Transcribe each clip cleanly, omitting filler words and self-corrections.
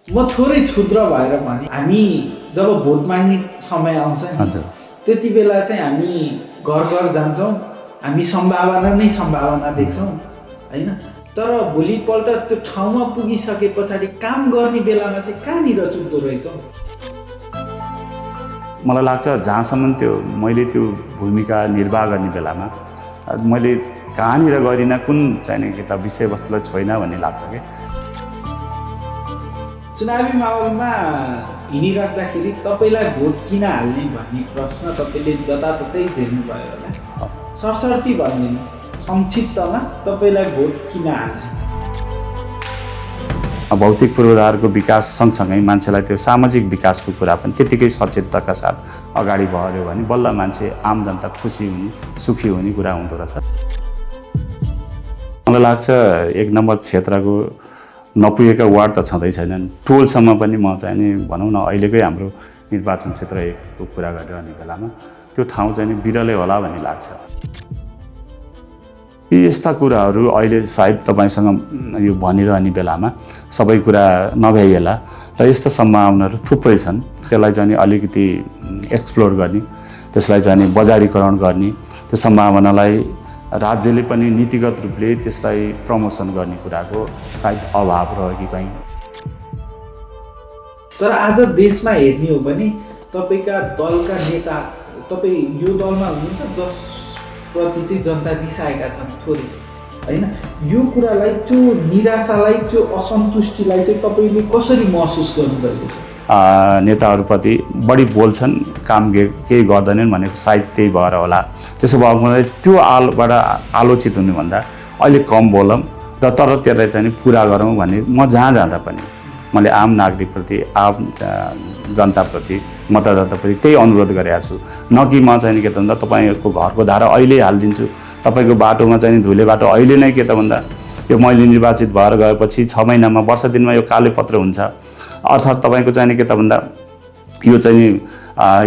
म थोरै क्षुद्र भएर भने हामी जब भोट माग्ने समय आउँछ नि हजुर त्यति बेला चाहिँ हामी घर घर जान्छौँ, हामी सम्भावना देख्छौँ होइन। तर भोलिपल्ट त्यो ठाउँमा पुगिसके पछाडि काम गर्ने बेलामा चाहिँ कहाँनिर चुक्दो रहेछौँ। मलाई लाग्छ जहाँसम्म त्यो मैले त्यो भूमिका निर्वाह गर्ने बेलामा मैले कहाँनिर गरिनँ, कुन चाहिने कि त विषयवस्तुलाई छोइनँ भन्ने लाग्छ कि चुनावी माहौलमा हिँडिराख्दाखेरि तपाईँलाई भोट किन हाल्ने भन्ने प्रश्न तपाईँले जताततै झेल्नुभयो होला। सरसर्ती भनिदिनु, संक्षिप्तमा तपाईँलाई भोट किन हाल्ने? भौतिक पूर्वाधारको विकास सँगसँगै मान्छेलाई त्यो सामाजिक विकासको कुरा पनि त्यतिकै सचेतताका साथ अगाडि बढ्यो भने बल्ल मान्छे आम जनता खुसी हुने सुखी हुने कुरा हुँदो रहेछ। मलाई लाग्छ 1 नम्बर क्षेत्रको नपुगेका वार्ड त छँदै छैनन्, टोलसम्म पनि म चाहिँ नि भनौँ न अहिलेकै हाम्रो निर्वाचन क्षेत्र 1को कुरा गरिरहने बेलामा त्यो ठाउँ चाहिँ नि बिरलै होला भन्ने लाग्छ। यी यस्ता कुराहरू अहिले सायद तपाईँसँग यो भनिरहने बेलामा सबै कुरा नभ्याइएला र यस्ता सम्भावनाहरू थुप्रै छन्। त्यसलाई चाहिँ अलिकति एक्सप्लोर गर्ने, त्यसलाई चाहिँ बजारीकरण गर्ने, त्यो सम्भावनालाई राज्यले पनि नीतिगत रूपले त्यसलाई प्रमोसन गर्ने कुराको सायद अभाव रह्यो कि कहीँ। तर आज देशमा हेर्ने हो भने तपाईँका दलका नेता, तपाईँ यो दलमा हुनुहुन्छ जसप्रति चाहिँ जनता रिसाएका छन् थोरै होइन। यो कुरालाई, त्यो निराशालाई, त्यो असन्तुष्टिलाई चाहिँ तपाईँले कसरी महसुस गर्नुभएको छ? नेताहरूप्रति बढी बोल्छन्, काम केही गर्दैनन् भनेको सायद त्यही भएर होला। त्यसो भए त्यो आलोबाट आलोचित हुनुभन्दा अहिले कम बोलौँ र तर त्यसलाई चाहिँ पुरा गरौँ भन्ने म जहाँ जाँदा पनि मैले आम नागरिकप्रति, आम जनताप्रति, मतदाताप्रति त्यही अनुरोध गरेको छु। न कि म चाहिँ के त भन्दा तपाईँहरूको घरको धारा अहिले हालिदिन्छु, तपाईँको बाटोमा चाहिँ धुले बाटो अहिले नै के त भन्दा यो मैले निर्वाचित भएर गएपछि 6 महिनामा वर्ष दिनमा यो कालो पत्र हुन्छ। अर्थात् तपाईँको चाहिँ के त भन्दा यो चाहिँ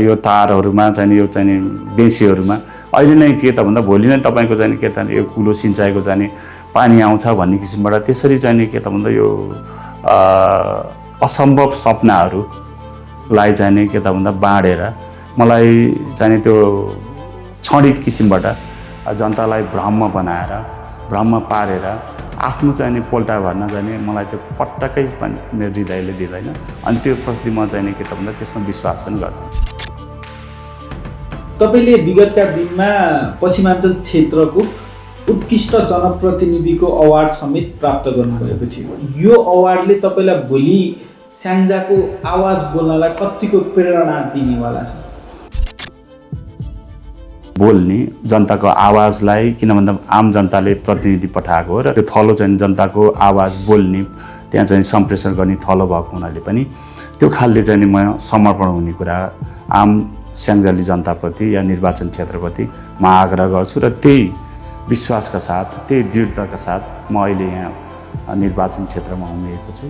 यो तारहरूमा चाहिँ यो चाहिँ बेसीहरूमा अहिले नै के त भन्दा भोलि नै तपाईँको चाहिँ के त यो कुलो सिँचाइको चाहिँ पानी आउँछ भन्ने किसिमबाट त्यसरी चाहिँ के त भन्दा यो असम्भव सपनाहरूलाई चाहिँ के त भन्दा बाँडेर मलाई चाहिँ त्यो क्षणिक किसिमबाट जनतालाई भ्रम बनाएर, भ्रम पारेर आफ्नो चाहिँ पोल्टा भर्न जाने मलाई त्यो पटक्कै पनि मेरो हृदयले दिँदैन। अनि त्यो प्रति म चाहिँ के त भन्दा त्यसमा विश्वास पनि गर्दैन। तपाईँले विगतका दिनमा पश्चिमाञ्चल क्षेत्रको उत्कृष्ट जनप्रतिनिधिको अवार्ड समेत प्राप्त गर्नुभएको थियो। यो अवार्डले तपाईँलाई भोलि स्याङ्जाको आवाज बोल्नलाई कतिको प्रेरणा दिनेवाला छ? बोल्ने जनताको आवाजलाई, किन भन्दा आम जनताले प्रतिनिधि पठाएको हो र त्यो थलो चाहिँ जनताको आवाज बोल्ने, त्यहाँ चाहिँ सम्प्रेषण गर्ने थलो भएको हुनाले पनि त्यो खालले चाहिँ म समर्पण हुने कुरा आम स्याङ्जाली जनताप्रति या निर्वाचन क्षेत्रप्रति म आग्रह गर्छु र त्यही विश्वासका साथ, त्यही दृढताका साथ म अहिले यहाँ निर्वाचन क्षेत्रमा उम्रिएको छु।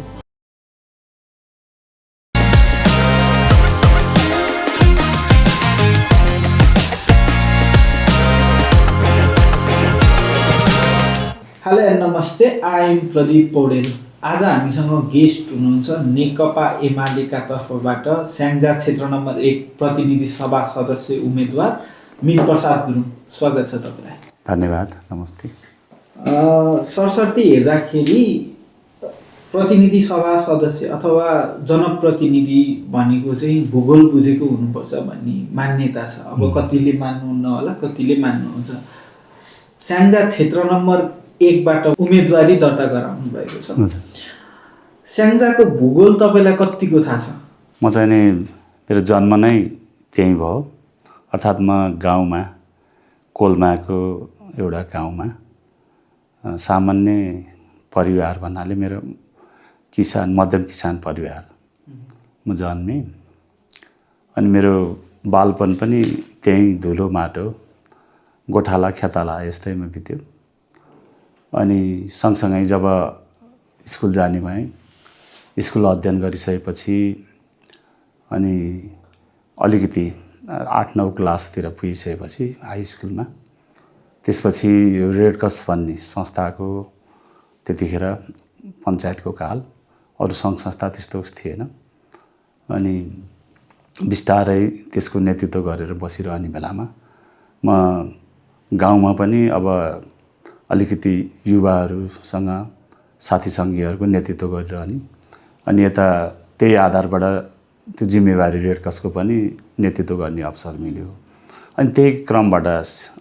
हेलो एन्ड नमस्ते, आई एम प्रदीप पौडेल। आज हामीसँग गेस्ट हुनुहुन्छ नेकपा एमालेका तर्फबाट स्याङ्जा क्षेत्र नम्बर 1 प्रतिनिधि सभा सदस्य उम्मेदवार मीर प्रसाद गुरुङ। स्वागत छ तपाईँलाई। धन्यवाद, नमस्ते। सरसर्ती हेर्दाखेरि प्रतिनिधि सभा सदस्य अथवा जनप्रतिनिधि भनेको चाहिँ भूगोल बुझेको हुनुपर्छ भन्ने मान्यता छ। अब कतिले मान्नुहुन्न होला, कतिले मान्नुहुन्छ। स्याङ्जा क्षेत्र नम्बर 1बाट उम्मेदवारी दर्ता गराउनु भएको छ। स्याङ्जाको भूगोल तपाईँलाई कतिको थाहा छ? म चाहिँ नि मेरो जन्म नै त्यहीँ भयो। अर्थात् म गाउँमा, कोलमाको एउटा गाउँमा सामान्य परिवार भन्नाले मेरो किसान, मध्यम किसान परिवार म जन्मेँ। अनि मेरो बालपन पनि त्यहीँ धुलो माटो, गोठाला खेताला यस्तैमा बित्यो। अनि सँगसँगै जब स्कुल जाने भएँ, स्कुल अध्ययन गरिसकेपछि अनि अलिकति 8-9 क्लासतिर पुगिसकेपछि हाई स्कुलमा, त्यसपछि यो रेड क्रस भन्ने संस्थाको त्यतिखेर पञ्चायतको काल अरू सङ्घ संस्था त्यस्तो थिएन। अनि बिस्तारै त्यसको नेतृत्व गरेर बसिरहने बेलामा म गाउँमा पनि अब अलिकति युवाहरूसँग साथी सङ्गीहरूको नेतृत्व गरिरहने, अनि यता त्यही आधारबाट त्यो जिम्मेवारी रेड क्रसको पनि नेतृत्व गर्ने अवसर मिल्यो। अनि त्यही क्रमबाट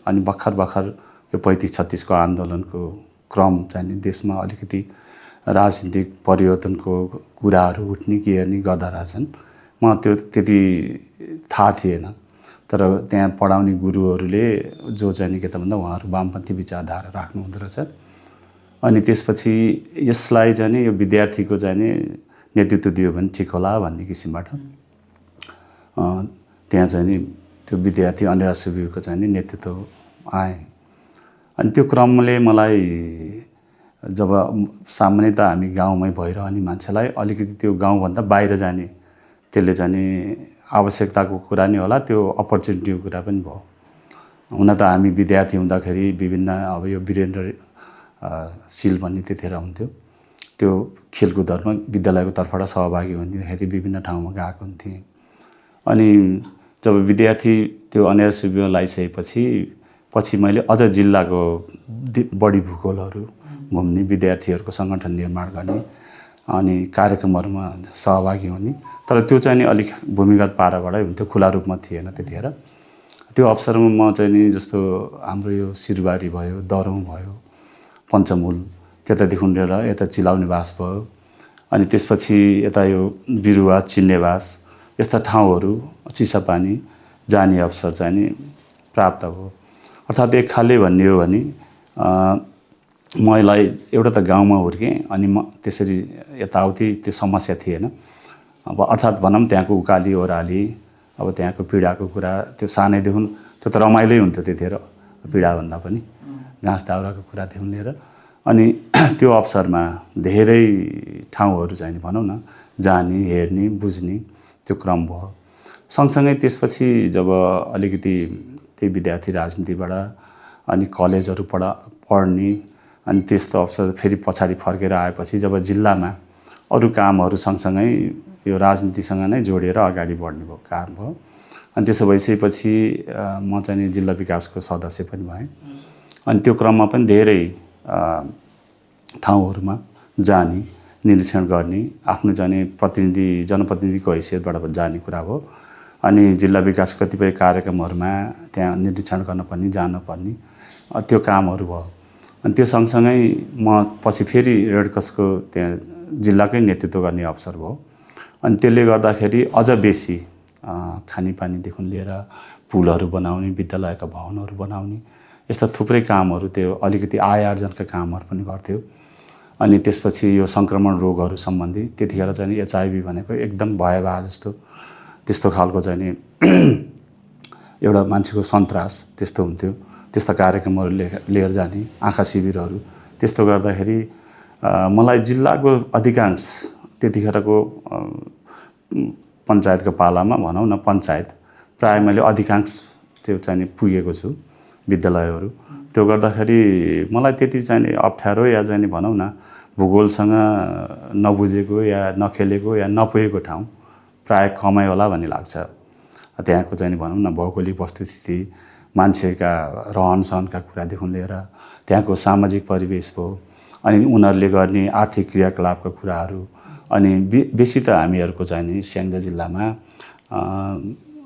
अनि भर्खर यो 35-36 को आन्दोलनको क्रम चाहिँ देशमा अलिकति राजनीतिक परिवर्तनको कुराहरू उठ्ने के गर्ने गर्दा रहेछन्। म त्यो त्यति थाहा थिएन, तर त्यहाँ पढाउने गुरुहरूले जो चाहिँ के त भन्दा उहाँहरू वामपन्थी विचारधारा राख्नुहुँदो रहेछ। अनि त्यसपछि यसलाई चाहिँ यो विद्यार्थीको चाहिँ नेतृत्व दियो भने ठिक होला भन्ने किसिमबाट त्यहाँ चाहिँ त्यो विद्यार्थी अनिराज सुब्बाको चाहिँ नेतृत्व आए। अनि त्यो क्रमले मलाई जब सामान्यतः हामी गाउँमै भइरहने मान्छेलाई अलिकति त्यो गाउँभन्दा बाहिर जाने, त्यसले चाहिँ आवश्यकताको कुरा नि होला, त्यो अपर्च्युनिटीको कुरा पनि भयो। हुन त हामी विद्यार्थी हुँदाखेरि विभिन्न अब यो वीरेन्द्र सिल भन्ने त्यतिखेर हुन्थ्यो, त्यो खेलकुदहरूमा विद्यालयको तर्फबाट सहभागी हुँदाखेरि विभिन्न ठाउँमा गएको हुन्थेँ। अनि जब विद्यार्थी त्यो अनिराज सुब्बा लगाइसकेपछि मैले अझ जिल्लाको बढी भूगोलहरू घुम्ने, विद्यार्थीहरूको सङ्गठन निर्माण गर्ने अनि कार्यक्रमहरूमा सहभागी हुने, तर त्यो चाहिँ अलिक भूमिगत पाराबाटै हुन्थ्यो, खुला रूपमा थिएन त्यतिखेर। त्यो अवसरमा म चाहिँ नि जस्तो हाम्रो यो सिरबारी भयो, दरौँ भयो, पञ्चमुल त्यतादेखि लिएर यता चिलाउने बास भयो, अनि त्यसपछि यता यो बिरुवा चिन्नेबास यस्ता ठाउँहरू चिसापानी जाने अवसर चाहिँ नि प्राप्त भयो। अर्थात् एक खाले भन्ने हो भने मलाई एउटा त गाउँमा हुर्केँ, अनि म त्यसरी यताउति त्यो समस्या थिएन। अब अर्थात् भनौँ त्यहाँको उकाली ओह्राली, अब त्यहाँको पीडाको कुरा त्यो सानैदेखि त्यो त रमाइलै हुन्थ्यो त्यतिखेर, पीडाभन्दा पनि घाँस दाउराको कुरादेखि लिएर। अनि त्यो अवसरमा धेरै ठाउँहरू चाहिँ भनौँ न जाने, हेर्ने, बुझ्ने त्यो क्रम भयो। सँगसँगै त्यसपछि जब अलिकति त्यही विद्यार्थी राजनीतिबाट अनि कलेजहरू पढ्ने, अनि त्यस्तो अवसर फेरि पछाडि फर्केर आएपछि जब जिल्लामा अरू कामहरू सँगसँगै यो राजनीतिसँग नै जोडेर अगाडि बढ्ने भयो काम भयो। अनि त्यसो भइसकेपछि म चाहिँ जिल्ला विकासको सदस्य पनि भएँ। अनि त्यो क्रममा पनि धेरै ठाउँहरूमा जाने, निरीक्षण गर्ने, आफ्नो जाने प्रतिनिधि जनप्रतिनिधिको हैसियतबाट जाने कुरा हो। अनि जिल्ला विकास कतिपय कार्यक्रमहरूमा त्यहाँ निरीक्षण गर्न पर्ने, जान पर्ने त्यो कामहरू भयो। अनि त्यो सँगसँगै म पछि फेरि रेड क्रसको त्यहाँ जिल्लाकै नेतृत्व गर्ने अवसर भयो। अनि त्यसले गर्दाखेरि अझ बेसी खानेपानीदेखि लिएर पुलहरू बनाउने, विद्यालयका भवनहरू बनाउने यस्ता थुप्रै कामहरू, त्यो अलिकति आय आर्जनका कामहरू पनि गर्थ्यो। अनि त्यसपछि यो सङ्क्रमण रोगहरू सम्बन्धी त्यतिखेर चाहिँ HIV भनेको एकदम भयावह जस्तो त्यस्तो खालको चाहिँ एउटा मान्छेको सन्तास त्यस्तो हुन्थ्यो। त्यस्ता कार्यक्रमहरू लिएर जाने, आँखा शिविरहरू त्यस्तो गर्दाखेरि मलाई जिल्लाको अधिकांश त्यतिखेरको पञ्चायतको पालामा भनौँ न पञ्चायत प्रायः मैले अधिकांश त्यो चाहिँ पुगेको छु विद्यालयहरू। त्यो गर्दाखेरि मलाई त्यति चाहिँ अप्ठ्यारो या चाहिँ भनौँ न भूगोलसँग नबुझेको या नखेलेको या नपुगेको ठाउँ प्रायः कमै होला भन्ने लाग्छ। त्यहाँको चाहिँ भनौँ न भौगोलिक वस्तुस्थिति, मान्छेका रहनसहनका कुरादेखि लिएर त्यहाँको सामाजिक परिवेश भयो, अनि उनीहरूले गर्ने आर्थिक क्रियाकलापका कुराहरू। अनि बेसी त हामीहरूको चाहिँ स्याङ्जा जिल्लामा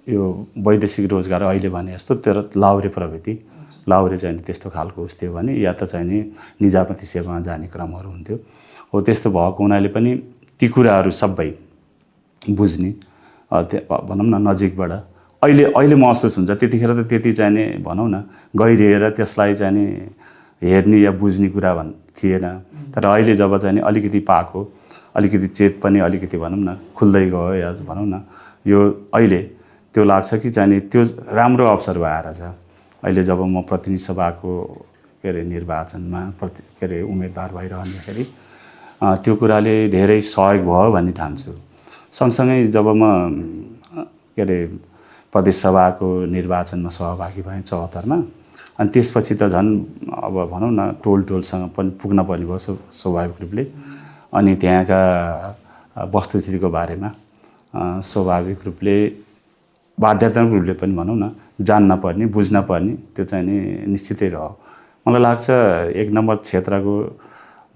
यो वैदेशिक रोजगार अहिले भने जस्तो तर लाउरे प्रवृत्ति, लाउरे चाहिँ त्यस्तो खालको उस्थ्यो भने या त चाहिँ निजामती सेवामा जाने क्रमहरू हुन्थ्यो। हो त्यस्तो भएको हुनाले पनि ती कुराहरू सबै बुझ्ने भनौँ न नजिकबाट अहिले महसुस हुन्छ। त्यतिखेर त त्यति चाहिँ भनौँ न गहिरिएर त्यसलाई चाहिँ हेर्ने या बुझ्ने कुरा थिएन। तर अहिले जब चाहिँ अलिकति पाएको, अलिकति चेत पनि अलिकति भनौँ न खुल्दै गयो या भनौँ न यो अहिले त्यो लाग्छ कि चाहिँ त्यो राम्रो अवसर भएर छ। अहिले जब म प्रतिनिधि सभाको के अरे निर्वाचनमा उम्मेदवार भइरहँदाखेरि त्यो कुराले धेरै सहयोग भयो भन्ने ठान्छु। सँगसँगै जब म के अरे प्रदेश सभाको निर्वाचनमा सहभागी भएँ 74 मा, अनि त्यसपछि त झन् अब भनौँ न टोलसँग पनि पुग्न पर्ने भयो स्वाभाविक रूपले। अनि त्यहाँका वस्तुस्थितिको बारेमा स्वाभाविक रूपले बाध्यतात्मक रूपले पनि भनौँ न जान्न पर्ने बुझ्न पर्ने त्यो चाहिँ नि निश्चितै रह्यो। मलाई लाग्छ 1 नम्बर क्षेत्रको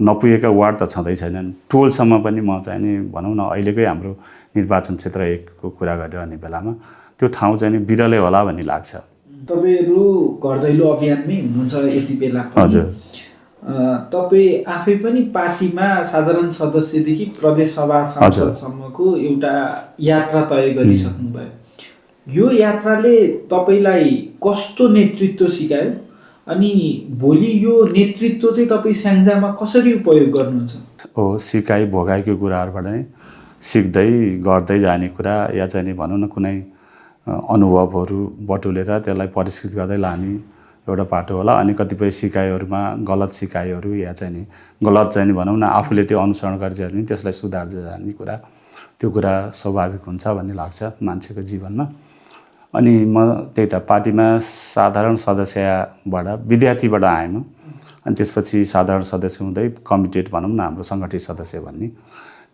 नपुगेका वार्ड त छँदै छैनन्, टोलसम्म पनि म चाहिँ नि भनौँ न अहिलेकै हाम्रो निर्वाचन क्षेत्र 1 को कुरा गरिरहने बेलामा त्यो ठाउँ चाहिँ नि बिरलै होला भन्ने लाग्छ। तपाईँहरू घर दैलो अभियानमै हुनुहुन्छ यति बेला पनि। हजुर। तपाईँ आफै पनि पार्टीमा साधारण सदस्यदेखि प्रदेश सभा सांसदसम्मको एउटा यात्रा तय गरिसक्नुभयो। यो यात्राले तपाईँलाई कस्तो नेतृत्व सिकायो अनि भोलि यो नेतृत्व चाहिँ तपाईँ स्याङ्जामा कसरी उपयोग गर्नुहुन्छ? सिकाइ भोगाइको कुराहरूबाट नै सिक्दै गर्दै जाने कुरा या चाहिँ नि भनौँ न कुनै अनुभवहरू बटुलेर त्यसलाई परिष्कृत गर्दै लाने एउटा पाटो होला। अनि कतिपय सिकाइहरूमा गलत सिकाइहरू या चाहिँ नि गलत चाहिँ नि भनौँ न आफूले त्यो अनुसरण गरेर नि त्यसलाई सुधार्दै जाने कुरा, त्यो कुरा स्वाभाविक हुन्छ भन्ने लाग्छ मान्छेको जीवनमा। अनि म त्यही त पार्टीमा साधारण सदस्यबाट विद्यार्थीबाट आएँ म, अनि त्यसपछि साधारण सदस्य हुँदै कमिटेड भनौँ न हाम्रो सङ्गठित सदस्य भन्ने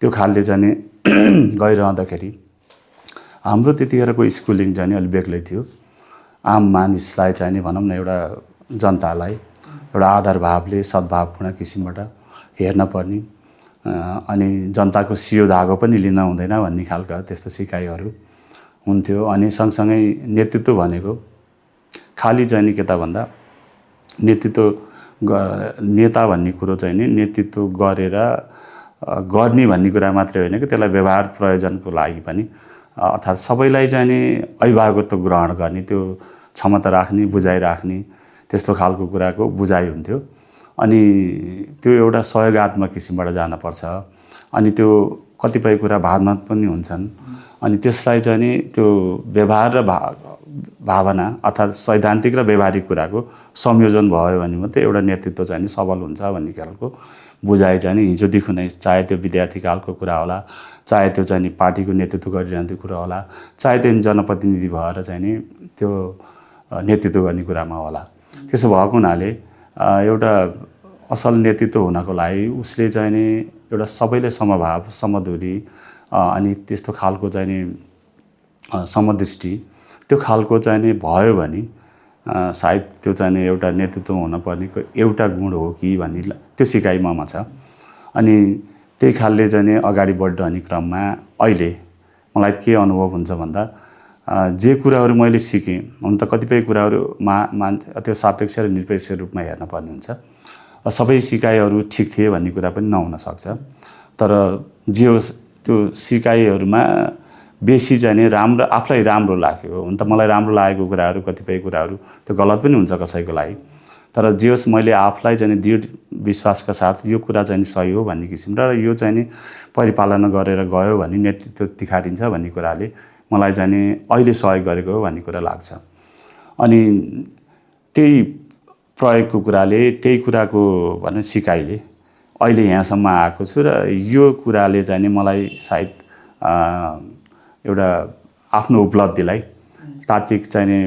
त्यो खालले चाहिँ नि गइरहँदाखेरि हाम्रो त्यतिखेरको स्कुलिङ चाहिँ नि अलिक बेग्लै थियो। आम मानिसलाई चाहिँ नि भनौँ न एउटा जनतालाई एउटा आधार भावले सद्भावपूर्ण किसिमबाट हेर्न पर्ने अनि जनताको सियो धागो पनि लिन हुँदैन भन्ने खालका त्यस्तो सिकाइहरू हुन्थ्यो। अनि सँगसँगै नेतृत्व भनेको खालि चाहिँ नि के त भन्दा नेता भन्ने कुरो चाहिँ नि नेतृत्व गरेर गर्ने भन्ने कुरा मात्रै होइन कि त्यसलाई व्यवहार प्रयोजनको लागि पनि अर्थात् सबैलाई चाहिँ नि अभिभावकत्व ग्रहण गर्ने त्यो क्षमता राख्ने बुझाइ राख्ने त्यस्तो खालको कुराको बुझाइ हुन्थ्यो। अनि त्यो एउटा सहयोगात्मक किसिमबाट जानुपर्छ। अनि त्यो कतिपय कुरा भावनात्मक पनि हुन्छन्। अनि त्यसलाई चाहिँ नि त्यो व्यवहार र भावना अर्थात् सैद्धान्तिक र व्यवहारिक कुराको संयोजन भयो भने मात्रै एउटा नेतृत्व चाहिँ नि सबल हुन्छ भन्ने खालको बुझाइ चाहिँ नि हिजोदेखि नै, चाहे त्यो विद्यार्थी कालको कुरा होला, चाहे त्यो चाहिँ नि पार्टीको नेतृत्व गरिरहने कुरा होला, चाहे त्यो जनप्रतिनिधि भएर चाहिँ नि त्यो नेतृत्व गर्ने कुरामा होला। त्यसो भएको हुनाले एउटा असल नेतृत्व हुनको लागि उसले चाहिँ नि एउटा सबैले समभाव समधुरी अनि त्यस्तो खालको चाहिँ नि समदृष्टि त्यो खालको चाहिँ नि भयो भने सायद त्यो चाहिँ नि एउटा नेतृत्व हुनुपर्नेको एउटा गुण हो कि भन्ने त्यो सिकाइ ममा छ। अनि त्यही खालले चाहिँ नि अगाडि बढ्ने क्रममा अहिले मलाई के अनुभव हुन्छ भन्दा जे कुराहरू मैले सिकेँ हुन त कतिपय कुराहरूमा त्यो सापेक्ष र निरपेक्ष रूपमा हेर्न पर्ने हुन्छ। सबै सिकाइहरू ठिक थिए भन्ने कुरा पनि नहुन सक्छ। तर जे होस् त्यो सिकाइहरूमा बेसी चाहिँ नि राम्रो आफूलाई राम्रो लाग्यो। हुन त मलाई राम्रो लागेको कुराहरू कतिपय कुराहरू त्यो गलत पनि हुन्छ कसैको लागि। तर जे होस् मैले आफूलाई चाहिँ दृढ विश्वासका साथ यो कुरा चाहिँ नि सही हो भन्ने किसिम र यो चाहिँ नि परिपालना गरेर गयो भने नेतृत्व तिखारिन्छ भन्ने कुराले मलाई चाहिँ नि अहिले सहयोग गरेको हो भन्ने कुरा लाग्छ। अनि त्यही प्रयोगको कुराले त्यही कुराको भनौँ सिकाइले अहिले यहाँसम्म आएको छु र यो कुराले चाहिँ नि मलाई सायद एउटा आफ्नो उपलब्धिलाई तात्विक चाहिँ नि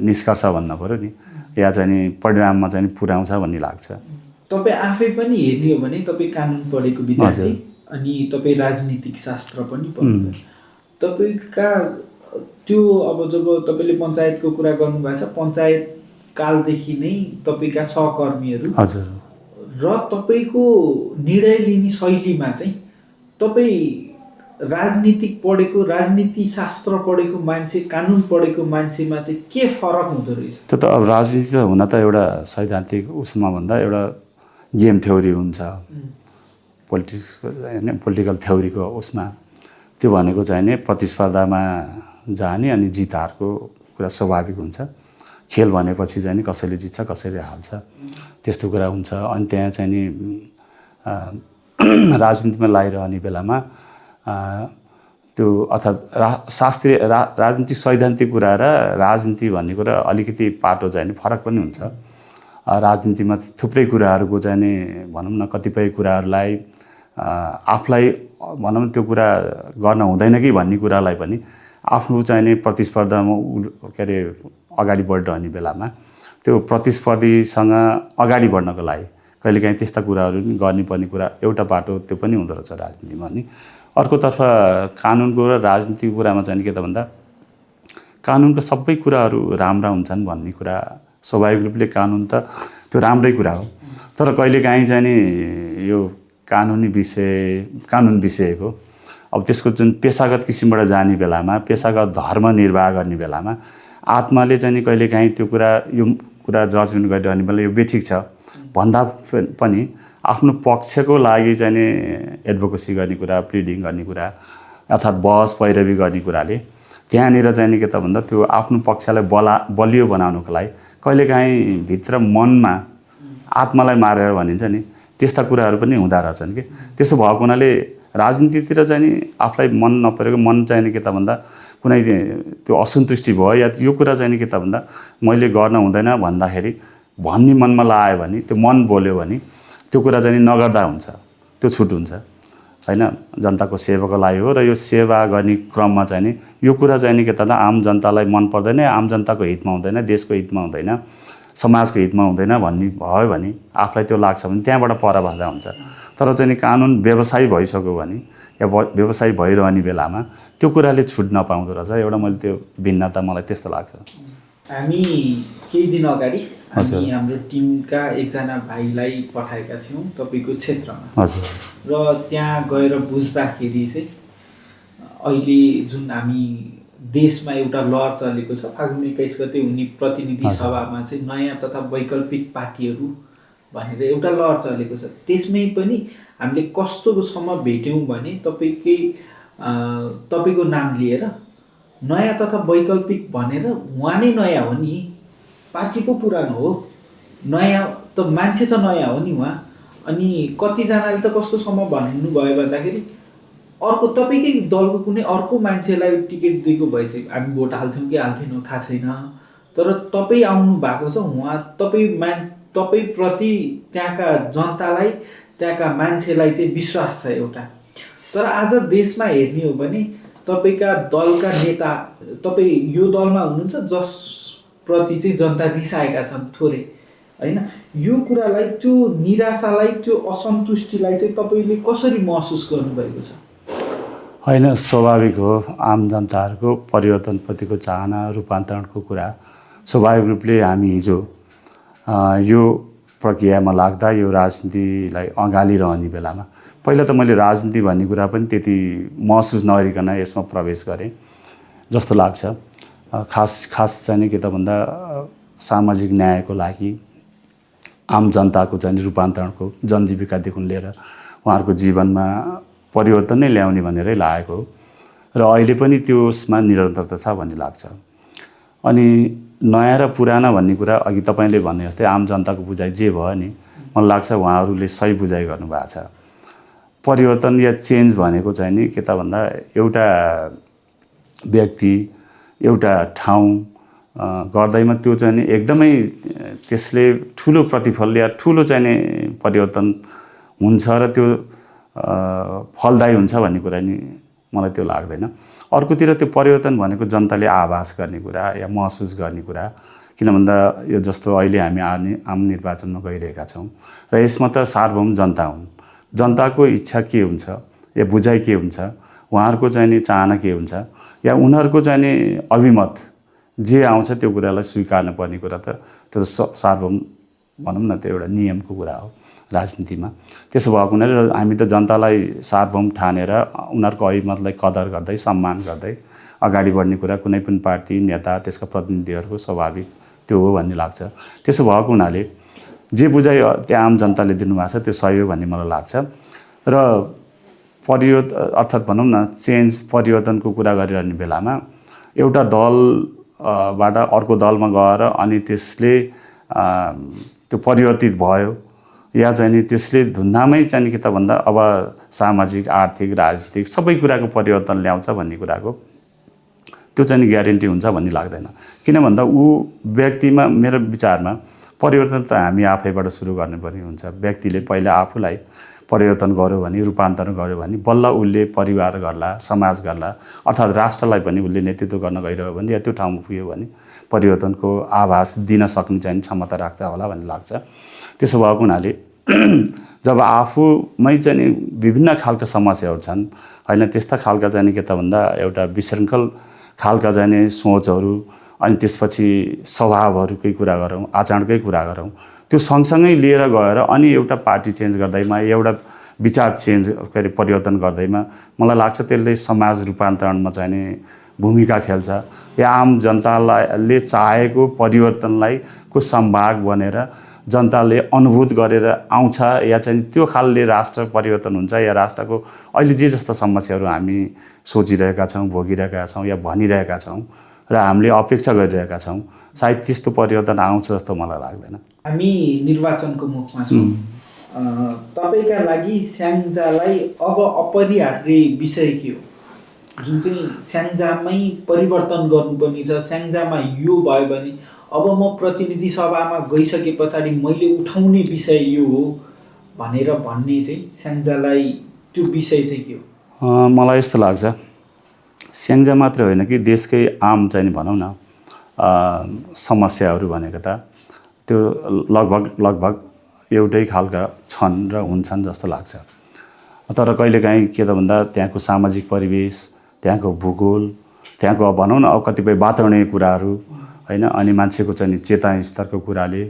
निष्कर्ष भन्न पऱ्यो नि या चाहिँ नि परिणाममा चाहिँ पुर्याउँछ भन्ने लाग्छ। तपाईँ आफै पनि हेर्ने हो भने तपाईँ कानुन पढेको विद्यार्थी अनि तपाईँ राजनीतिक शास्त्र पनि पढ्नुभयो। तपाईँका त्यो अब जब तपाईँले पञ्चायतको कुरा गर्नुभएको छ, पञ्चायत कालदेखि नै तपाईँका सहकर्मीहरू हजुर र तपाईँको निर्णय लिने शैलीमा चाहिँ तपाईँ राजनीतिक पढेको राजनीति शास्त्र पढेको मान्छे कानुन पढेको मान्छेमा चाहिँ के फरक हुँदो रहेछ? त्यो त अब राजनीति त हुन त एउटा सैद्धान्तिक उसमा भन्दा एउटा गेम थ्योरी हुन्छ पोलिटिक्स होइन पोलिटिकल थ्योरीको उसमा। त्यो भनेको चाहिँ नि प्रतिस्पर्धामा जाने अनि जित हारको कुरा स्वाभाविक हुन्छ। खेल भनेपछि चाहिँ नि कसैले जित्छ कसैले हाल्छ त्यस्तो कुरा हुन्छ। अनि त्यहाँ चाहिँ नि राजनीतिमा लागिरहने बेलामा त्यो अर्थात् शास्त्रीय राजनीतिक सैद्धान्तिक कुरा र राजनीति भन्ने कुरा अलिकति पाटो चाहिँ नि फरक पनि हुन्छ। राजनीतिमा थुप्रै कुराहरूको चाहिँ नि भनौँ न कतिपय कुराहरूलाई आफूलाई भनौँ त्यो कुरा गर्न हुँदैन कि भन्ने कुरालाई पनि आफ्नो चाहिँ नि प्रतिस्पर्धामा के अरे अगाडि बढिरहने बेलामा त्यो प्रतिस्पर्धीसँग अगाडि बढ्नको लागि कहिलेकाहीँ त्यस्ता कुराहरू पनि गर्नुपर्ने कुरा एउटा बाटो त्यो पनि हुँदो रहेछ राजनीतिमा नि। अर्कोतर्फ कानुनको र राजनीतिको कुरामा चाहिँ के त भन्दा कानुनका सबै कुराहरू राम्रा हुन्छन् भन्ने कुरा स्वाभाविक रूपले कानुन त त्यो राम्रै कुरा हो, तर कहिलेकाहीँ चाहिँ नि यो कानुन विषयको अब त्यसको जुन पेशागत किसिमबाट जाने बेलामा, पेशागत धर्म निर्वाह गर्ने बेलामा आत्माले चाहिँ नि कहिलेकाहीँ त्यो कुरा जजमेन्ट गरिरहने बेला यो बेठिक छ भन्दा पनि आफ्नो पक्षको लागि चाहिँ नि एडभोकेसी गर्ने कुरा, प्लिडिङ गर्ने कुरा अर्थात् बहस पैरवी गर्ने कुराले त्यहाँनिर चाहिँ नि के त भन्दा त्यो आफ्नो पक्षलाई बलियो बनाउनको लागि कहिलेकाहीँ भित्र मनमा आत्मालाई मारेर भनिन्छ नि त्यस्ता कुराहरू पनि हुँदा रहेछन् कि। त्यसो भएको हुनाले राजनीतितिर चाहिँ नि आफूलाई मन नपरेको, मन चाहिँ नि के त भन्दा कुनै त्यो असन्तुष्टि भयो या यो कुरा चाहिँ नि के त भन्दा मैले गर्न हुँदैन भन्दाखेरि भन्ने मनमा लाग्यो भने, त्यो मन बोल्यो भने त्यो कुरा चाहिँ नगर्दा हुन्छ, त्यो छुट हुन्छ हैन। जनताको सेवाको लागि हो र यो सेवा गर्ने क्रममा चाहिँ नि यो कुरा चाहिँ नि के त आम जनतालाई मन पर्दैन, आम जनताको हितमा हुँदैन, देशको हितमा हुँदैन, समाजको हितमा हुँदैन भन्ने भयो भने आफूलाई त्यो लाग्छ भने त्यहाँबाट पर भाजा हुन्छ। तर चाहिँ नि कानुन व्यवसाय भइसक्यो भने या व्यवसाय भइरहने बेलामा त्यो कुराले छुट नपाउँदो रहेछ। एउटा मैले त्यो भिन्नता मलाई त्यस्तो लाग्छ। हामी केही दिन अगाडि हामी हाम्रो टिमका एकजना भाइलाई पठाएका थियौँ तपाईँको क्षेत्रमा। हजुर। र त्यहाँ गएर बुझ्दाखेरि चाहिँ अहिले जुन हामी देशमा एउटा लहर चलेको छ, फागुन 21 गते हुने प्रतिनिधि सभामा चाहिँ नयाँ तथा वैकल्पिक पार्टीहरू भनेर एउटा लहर चलेको छ। त्यसमै पनि हामीले कस्तोसम्म भेट्यौँ भने तपाईँको नाम लिएर नयाँ तथा वैकल्पिक भनेर उहाँ नै नयाँ हो नि, पार्टी पो पुरानो हो, नयाँ त मान्छे त नयाँ हो नि उहाँ। अनि कतिजनाले त कस्तोसम्म भन्नुभयो भन्दाखेरि अर्को तपाईँकै दलको कुनै अर्को मान्छेलाई टिकट दिएको भए चाहिँ हामी भोट हाल्थ्यौँ कि हाल्थेनौँ थाहा छैन, तर तपाईँ आउनु भएको छ, उहाँ तपाईँप्रति त्यहाँका जनतालाई, त्यहाँका मान्छेलाई चाहिँ विश्वास छ एउटा। तर आज देशमा हेर्ने हो भने तपाईँका दलका नेता, तपाईँ यो दलमा हुनुहुन्छ जसप्रति चाहिँ जनता रिसाएका छन् थोरै हैन। यो कुरालाई, त्यो निराशालाई, त्यो असन्तुष्टिलाई चाहिँ तपाईँले कसरी महसुस गर्नुभएको छ? होइन, स्वाभाविक हो आम जनताहरूको परिवर्तनप्रतिको चाहना, रूपान्तरणको कुरा स्वाभाविक रूपले हामी हिजो यो प्रक्रियामा लाग्दा, यो राजनीतिलाई अँगालिरहने बेलामा पहिला त मैले राजनीति भन्ने कुरा पनि त्यति महसुस नगरिकन यसमा प्रवेश गरेँ जस्तो लाग्छ। खास चाहिँ के त भन्दा सामाजिक न्यायको लागि, आम जनताको चाहिँ रूपान्तरणको, जनजीविकादेखि लिएर उहाँहरूको जीवनमा परिवर्तन नै ल्याउने भनेरै लागेको हो र अहिले पनि त्यसमा निरन्तरता छ भन्ने लाग्छ। अनि नयाँ र पुराना भन्ने कुरा अघि तपाईँले भन्ने जस्तै आम जनताको बुझाइ जे भयो नि, मलाई लाग्छ उहाँहरूले सही बुझाइ गर्नुभएको छ। परिवर्तन या चेन्ज भनेको चाहिँ नि के त भन्दा एउटा व्यक्ति, एउटा ठाउँ गर्दैमा त्यो चाहिँ नि एकदमै त्यसले ठुलो प्रतिफल या ठुलो चाहिँ नि परिवर्तन हुन्छ र त्यो फलदायी हुन्छ भन्ने कुरा नि मलाई त्यो लाग्दैन। अर्कोतिर त्यो परिवर्तन भनेको जनताले आभास गर्ने कुरा या महसुस गर्ने कुरा, किन भन्दा यो जस्तो अहिले हामी आम निर्वाचनमा गइरहेका छौँ र यसमा त सार्वभौम जनता हुन्। जनताको इच्छा के हुन्छ या बुझाइ के हुन्छ, उहाँहरूको चाहिँ नि चाहना के हुन्छ या उनीहरूको चाहिँ नि अभिमत जे आउँछ त्यो कुरालाई स्वीकार्नु पर्ने कुरा त त्यो सार्वभौम भनौँ न, त्यो एउटा नियमको कुरा हो राजनीतिमा। त्यसो भएको हुनाले हामी त जनतालाई सार्वभौम ठानेर उनीहरूको अभिमतलाई कदर गर्दै, सम्मान गर्दै अगाडि बढ्ने कुरा कुनै पनि पार्टी, नेता, त्यसका प्रतिनिधिहरूको स्वाभाविक त्यो हो भन्ने लाग्छ। त्यसो भएको हुनाले जे बुझाइ त्यहाँ आम जनताले दिनुभएको छ त्यो सही हो भन्ने मलाई लाग्छ। र अर्थात् भनौँ न चेन्ज, परिवर्तनको कुरा गरिरहने बेलामा एउटा दलबाट अर्को दलमा गएर अनि त्यसले त्यो परिवर्तित भयो या चाहिँ नि त्यसले धुन्धामै चाहिँ के त भन्दा अब सामाजिक, आर्थिक, राजनीतिक सबै कुराको परिवर्तन ल्याउँछ भन्ने कुराको त्यो चाहिँ नि ग्यारेन्टी हुन्छ भन्ने लाग्दैन। किन भन्दा ऊ व्यक्तिमा, मेरो विचारमा परिवर्तन त हामी आफैबाट सुरु गर्नुपर्ने हुन्छ। व्यक्तिले पहिला आफूलाई परिवर्तन गर्यो भने, रूपान्तरण गर्यो भने बल्ल उसले परिवार गर्ला, समाज गर्ला, अर्थात् राष्ट्रलाई पनि उसले नेतृत्व गर्न गइरह्यो भने या त्यो ठाउँमा पुग्यो भने परिवर्तनको आभास दिन सक्ने चाहिँ क्षमता राख्छ होला भन्ने लाग्छ। त्यसो भएको हुनाले जब आफूमै चाहिँ नि विभिन्न खालका समस्याहरू छन् होइन, त्यस्ता खालका चाहिँ के त भन्दा एउटा विशृङ्खल खालका चाहिँ नि सोचहरू अनि त्यसपछि स्वभावहरूकै कुरा गरौँ, आचरणकै कुरा गरौँ, त्यो सँगसँगै लिएर गएर अनि एउटा पार्टी चेन्ज गर्दैमा, एउटा विचार चेन्ज के अरे परिवर्तन गर्दैमा मलाई लाग्छ त्यसले समाज रूपान्तरणमा चाहिँ नि भूमिका खेल्छ। या आम जनताले चाहेको परिवर्तनलाई को सम्भाग बनेर जनताले अनुभूत गरेर आउँछ या चाहिँ त्यो खालले राष्ट्र परिवर्तन हुन्छ या राष्ट्रको अहिले जे जस्ता समस्याहरू हामी सोचिरहेका छौँ, भोगिरहेका छौँ या भनिरहेका छौँ र हामीले अपेक्षा गरिरहेका छौँ, सायद त्यस्तो परिवर्तन आउँछ जस्तो मलाई लाग्दैन। हामी निर्वाचनको मुखमा छौँ। तपाईँका लागि स्याङ्जालाई अब अपरिहार्य विषय के हो, जुन चाहिँ स्याङ्जामै परिवर्तन गर्नुपर्ने छ, स्याङ्जामा यो भयो भने अब म प्रतिनिधि सभामा गइसके पछाडि मैले उठाउने विषय यो हो भनेर भन्ने चाहिँ स्याङ्जालाई त्यो विषय चाहिँ के हो? मलाई यस्तो लाग्छ स्याङ्जा मात्र होइन कि देशकै आम चाहिँ भनौँ न समस्याहरू भनेको त त्यो लगभग एउटै खालका छन् र हुन्छन् जस्तो लाग्छ। तर कहिलेकाहीँ के त भन्दा त्यहाँको सामाजिक परिवेश, त्यहाँको भूगोल, त्यहाँको भनौँ न अब कतिपय वातावरणीय कुराहरू होइन, अनि मान्छेको चाहिँ चेतना स्तरको कुराले,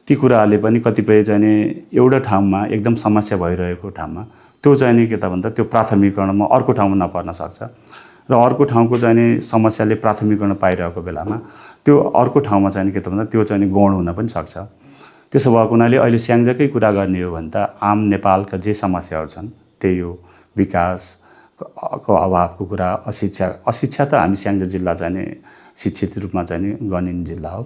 ती कुराहरूले पनि कतिपय चाहिँ एउटा ठाउँमा एकदम समस्या भइरहेको ठाउँमा त्यो चाहिँ के त भन्दा त्यो प्राथमिकरणमा अर्को ठाउँमा नपर्न सक्छ र अर्को ठाउँको चाहिँ समस्याले प्राथमिकरण पाइरहेको बेलामा त्यो अर्को ठाउँमा चाहिँ के त भन्दा त्यो चाहिँ गौण हुन पनि सक्छ। त्यसो भएको हुनाले अहिले स्याङ्जाकै कुरा गर्ने हो भने त आम नेपालका जे समस्याहरू छन् त्यही हो, विकासको अभावको कुरा, अशिक्षा त हामी स्याङ्जा जिल्ला चाहिँ शिक्षित रूपमा चाहिँ गनिने जिल्ला हो।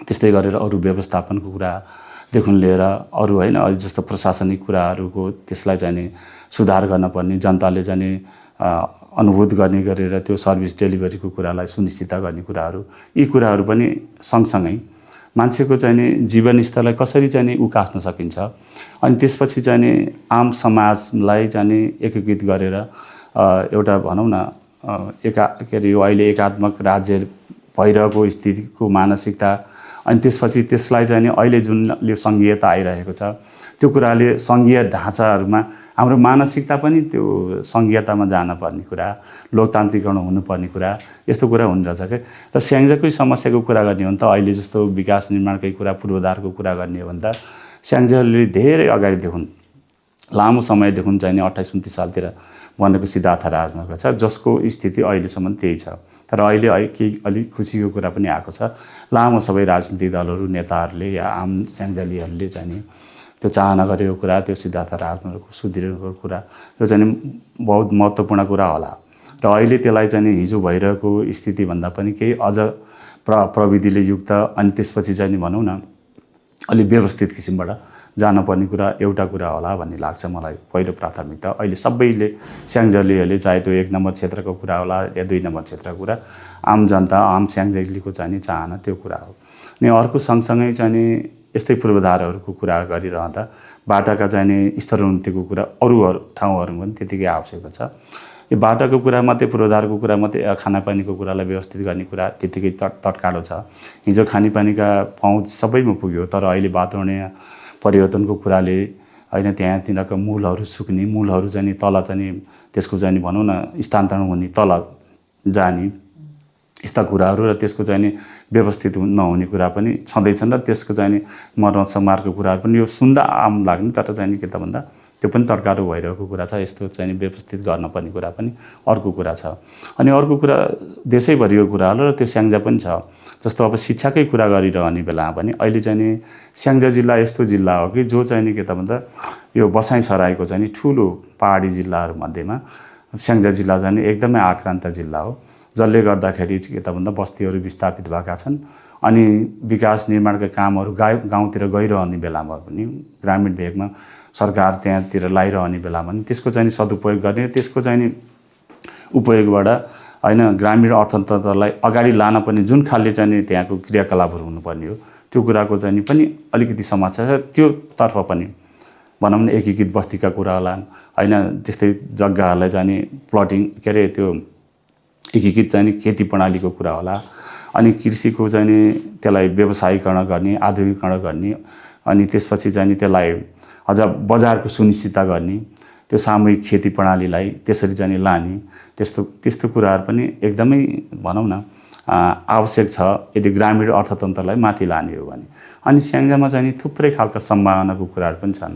त्यस्तै गरेर अरू व्यवस्थापनको कुरादेखि लिएर अरू होइन अहिले जस्तो प्रशासनिक कुराहरूको त्यसलाई चाहिँ सुधार गर्नुपर्ने, जनताले चाहिँ अनुभूत गर्ने गरेर त्यो सर्भिस डेलिभरीको कुरालाई सुनिश्चित गर्ने कुराहरू, यी कुराहरू पनि सँगसँगै मान्छेको चाहिँ जीवन स्तरलाई कसरी चाहिँ उकास्न सकिन्छ अनि त्यसपछि चाहिँ आम समाजलाई चाहिँ एकीकृत गरेर एउटा भनौँ न के अरे यो अहिले एकात्मक राज्य भइरहेको स्थितिको मानसिकता अनि त्यसपछि त्यसलाई चाहिँ अहिले जुन यो सङ्घीयता आइरहेको छ त्यो कुराले सङ्घीय ढाँचाहरूमा हाम्रो मानसिकता पनि त्यो सङ्घीयतामा जानुपर्ने कुरा, लोकतान्त्रिकरण हुनुपर्ने कुरा, यस्तो कुरा हुने रहेछ क्या। र स्याङ्जाकै समस्याको कुरा गर्ने हो भने त अहिले जस्तो विकास निर्माणकै कुरा, पूर्वाधारको कुरा गर्ने हो भने त स्याङ्जाले धेरै अगाडिदेखि लामो समयदेखि चाहिँ 28-29 सालतिर बनेको सिद्धार्थ राजमार्ग छ जसको स्थिति अहिलेसम्म त्यही छ। तर अहिले केही अलिक खुसीको कुरा पनि आएको छ, लामो सबै राजनीतिक दलहरू, नेताहरूले या आम स्याङ्जालीहरूले चाहिँ त्यो चाहना गरेको कुरा, त्यो सिद्धार्थ राजमार्गको सुदृढको कुरा, यो चाहिँ बहुत महत्त्वपूर्ण कुरा होला र अहिले त्यसलाई चाहिँ हिजो भइरहेको स्थितिभन्दा पनि केही अझ प्रविधिले युक्त अनि त्यसपछि चाहिँ भनौँ न अलिक व्यवस्थित किसिमबाट जानुपर्ने कुरा एउटा कुरा होला भन्ने लाग्छ मलाई। पहिलो प्राथमिकता अहिले सबैले स्याङ्जालीहरूले चाहे त्यो 1 नम्बर क्षेत्रको कुरा होला या 2 नम्बर क्षेत्रको कुरा, आम जनता, आम स्याङ्जालीको चाहिँ चाहना त्यो कुरा हो। अनि अर्को सँगसँगै चाहिँ यस्तै पूर्वाधारहरूको कुरा गरिरहँदा बाटाका चाहिँ स्तरोन्नतिको कुरा अरू ठाउँहरूमा पनि त्यतिकै आवश्यकता छ। यो बाटाको कुरा मात्रै, पूर्वाधारको कुरा मात्रै, खानापानीको कुरालाई व्यवस्थित गर्ने कुरा त्यतिकै तत्कालो छ। हिजो खानेपानीका पहुँच सबैमा पुग्यो, तर अहिले वातावरणीय परिवर्तनको कुराले होइन त्यहाँतिरका मूलहरू सुक्ने, मूलहरू चाहिँ तल चाहिँ त्यसको चाहिँ भनौँ न स्थानान्तरण हुने, तल जाने यस्ता कुराहरू र त्यसको चाहिँ व्यवस्थित नहुने कुरा पनि छँदैछन् र त्यसको चाहिँ मर्मत समारको कुराहरू पनि यो सुन्दा आम लाग्ने, तर चाहिँ के त भन्दा त्यो पनि तर्कारो भइरहेको कुरा छ। यस्तो चाहिँ व्यवस्थित गर्नुपर्ने कुरा पनि अर्को कुरा छ। अनि अर्को कुरा देशैभरिको कुरा हो र त्यो स्याङ्जा पनि छ। जस्तो अब शिक्षाकै कुरा गरिरहने बेलामा पनि अहिले चाहिँ स्याङ्जा जिल्ला यस्तो जिल्ला हो कि जो चाहिँ के त भन्दा यो बसाइँ सराईको चाहिँ ठुलो पहाडी जिल्लाहरूमध्येमा स्याङ्जा जिल्ला चाहिँ एकदमै आक्रान्त जिल्ला हो, जसले गर्दाखेरि के त भन्दा बस्तीहरू विस्थापित भएका छन् अनि विकास निर्माणका कामहरू गाउँतिर गइरहने बेलामा पनि ग्रामीण भेगमा सरकार त्यहाँतिर लगाइरहने बेलामा पनि त्यसको चाहिँ सदुपयोग गर्ने, त्यसको चाहिँ उपयोगबाट होइन ग्रामीण अर्थतन्त्रलाई अगाडि लान पनि जुन खालले चाहिँ त्यहाँको क्रियाकलापहरू हुनुपर्ने हो त्यो कुराको चाहिँ पनि अलिकति समस्या छ। त्योतर्फ पनि भनौँ न एकीकृत बस्तीका कुरा होला होइन, त्यस्तै जग्गाहरूलाई चाहिँ प्लटिङ के अरे त्यो एकीकृत चाहिँ खेती प्रणालीको कुरा होला अनि कृषिको चाहिँ त्यसलाई व्यवसायीकरण गर्ने, आधुनिकीकरण गर्ने अनि त्यसपछि चाहिँ त्यसलाई अझ बजारको सुनिश्चितता गर्ने, त्यो सामूहिक खेती प्रणालीलाई त्यसरी चाहिँ लाने, त्यस्तो कुराहरू पनि एकदमै भनौँ न आवश्यक छ यदि ग्रामीण अर्थतन्त्रलाई माथि लाने हो भने। अनि स्याङ्जामा चाहिँ थुप्रै खालका सम्भावनाको कुराहरू पनि छन्।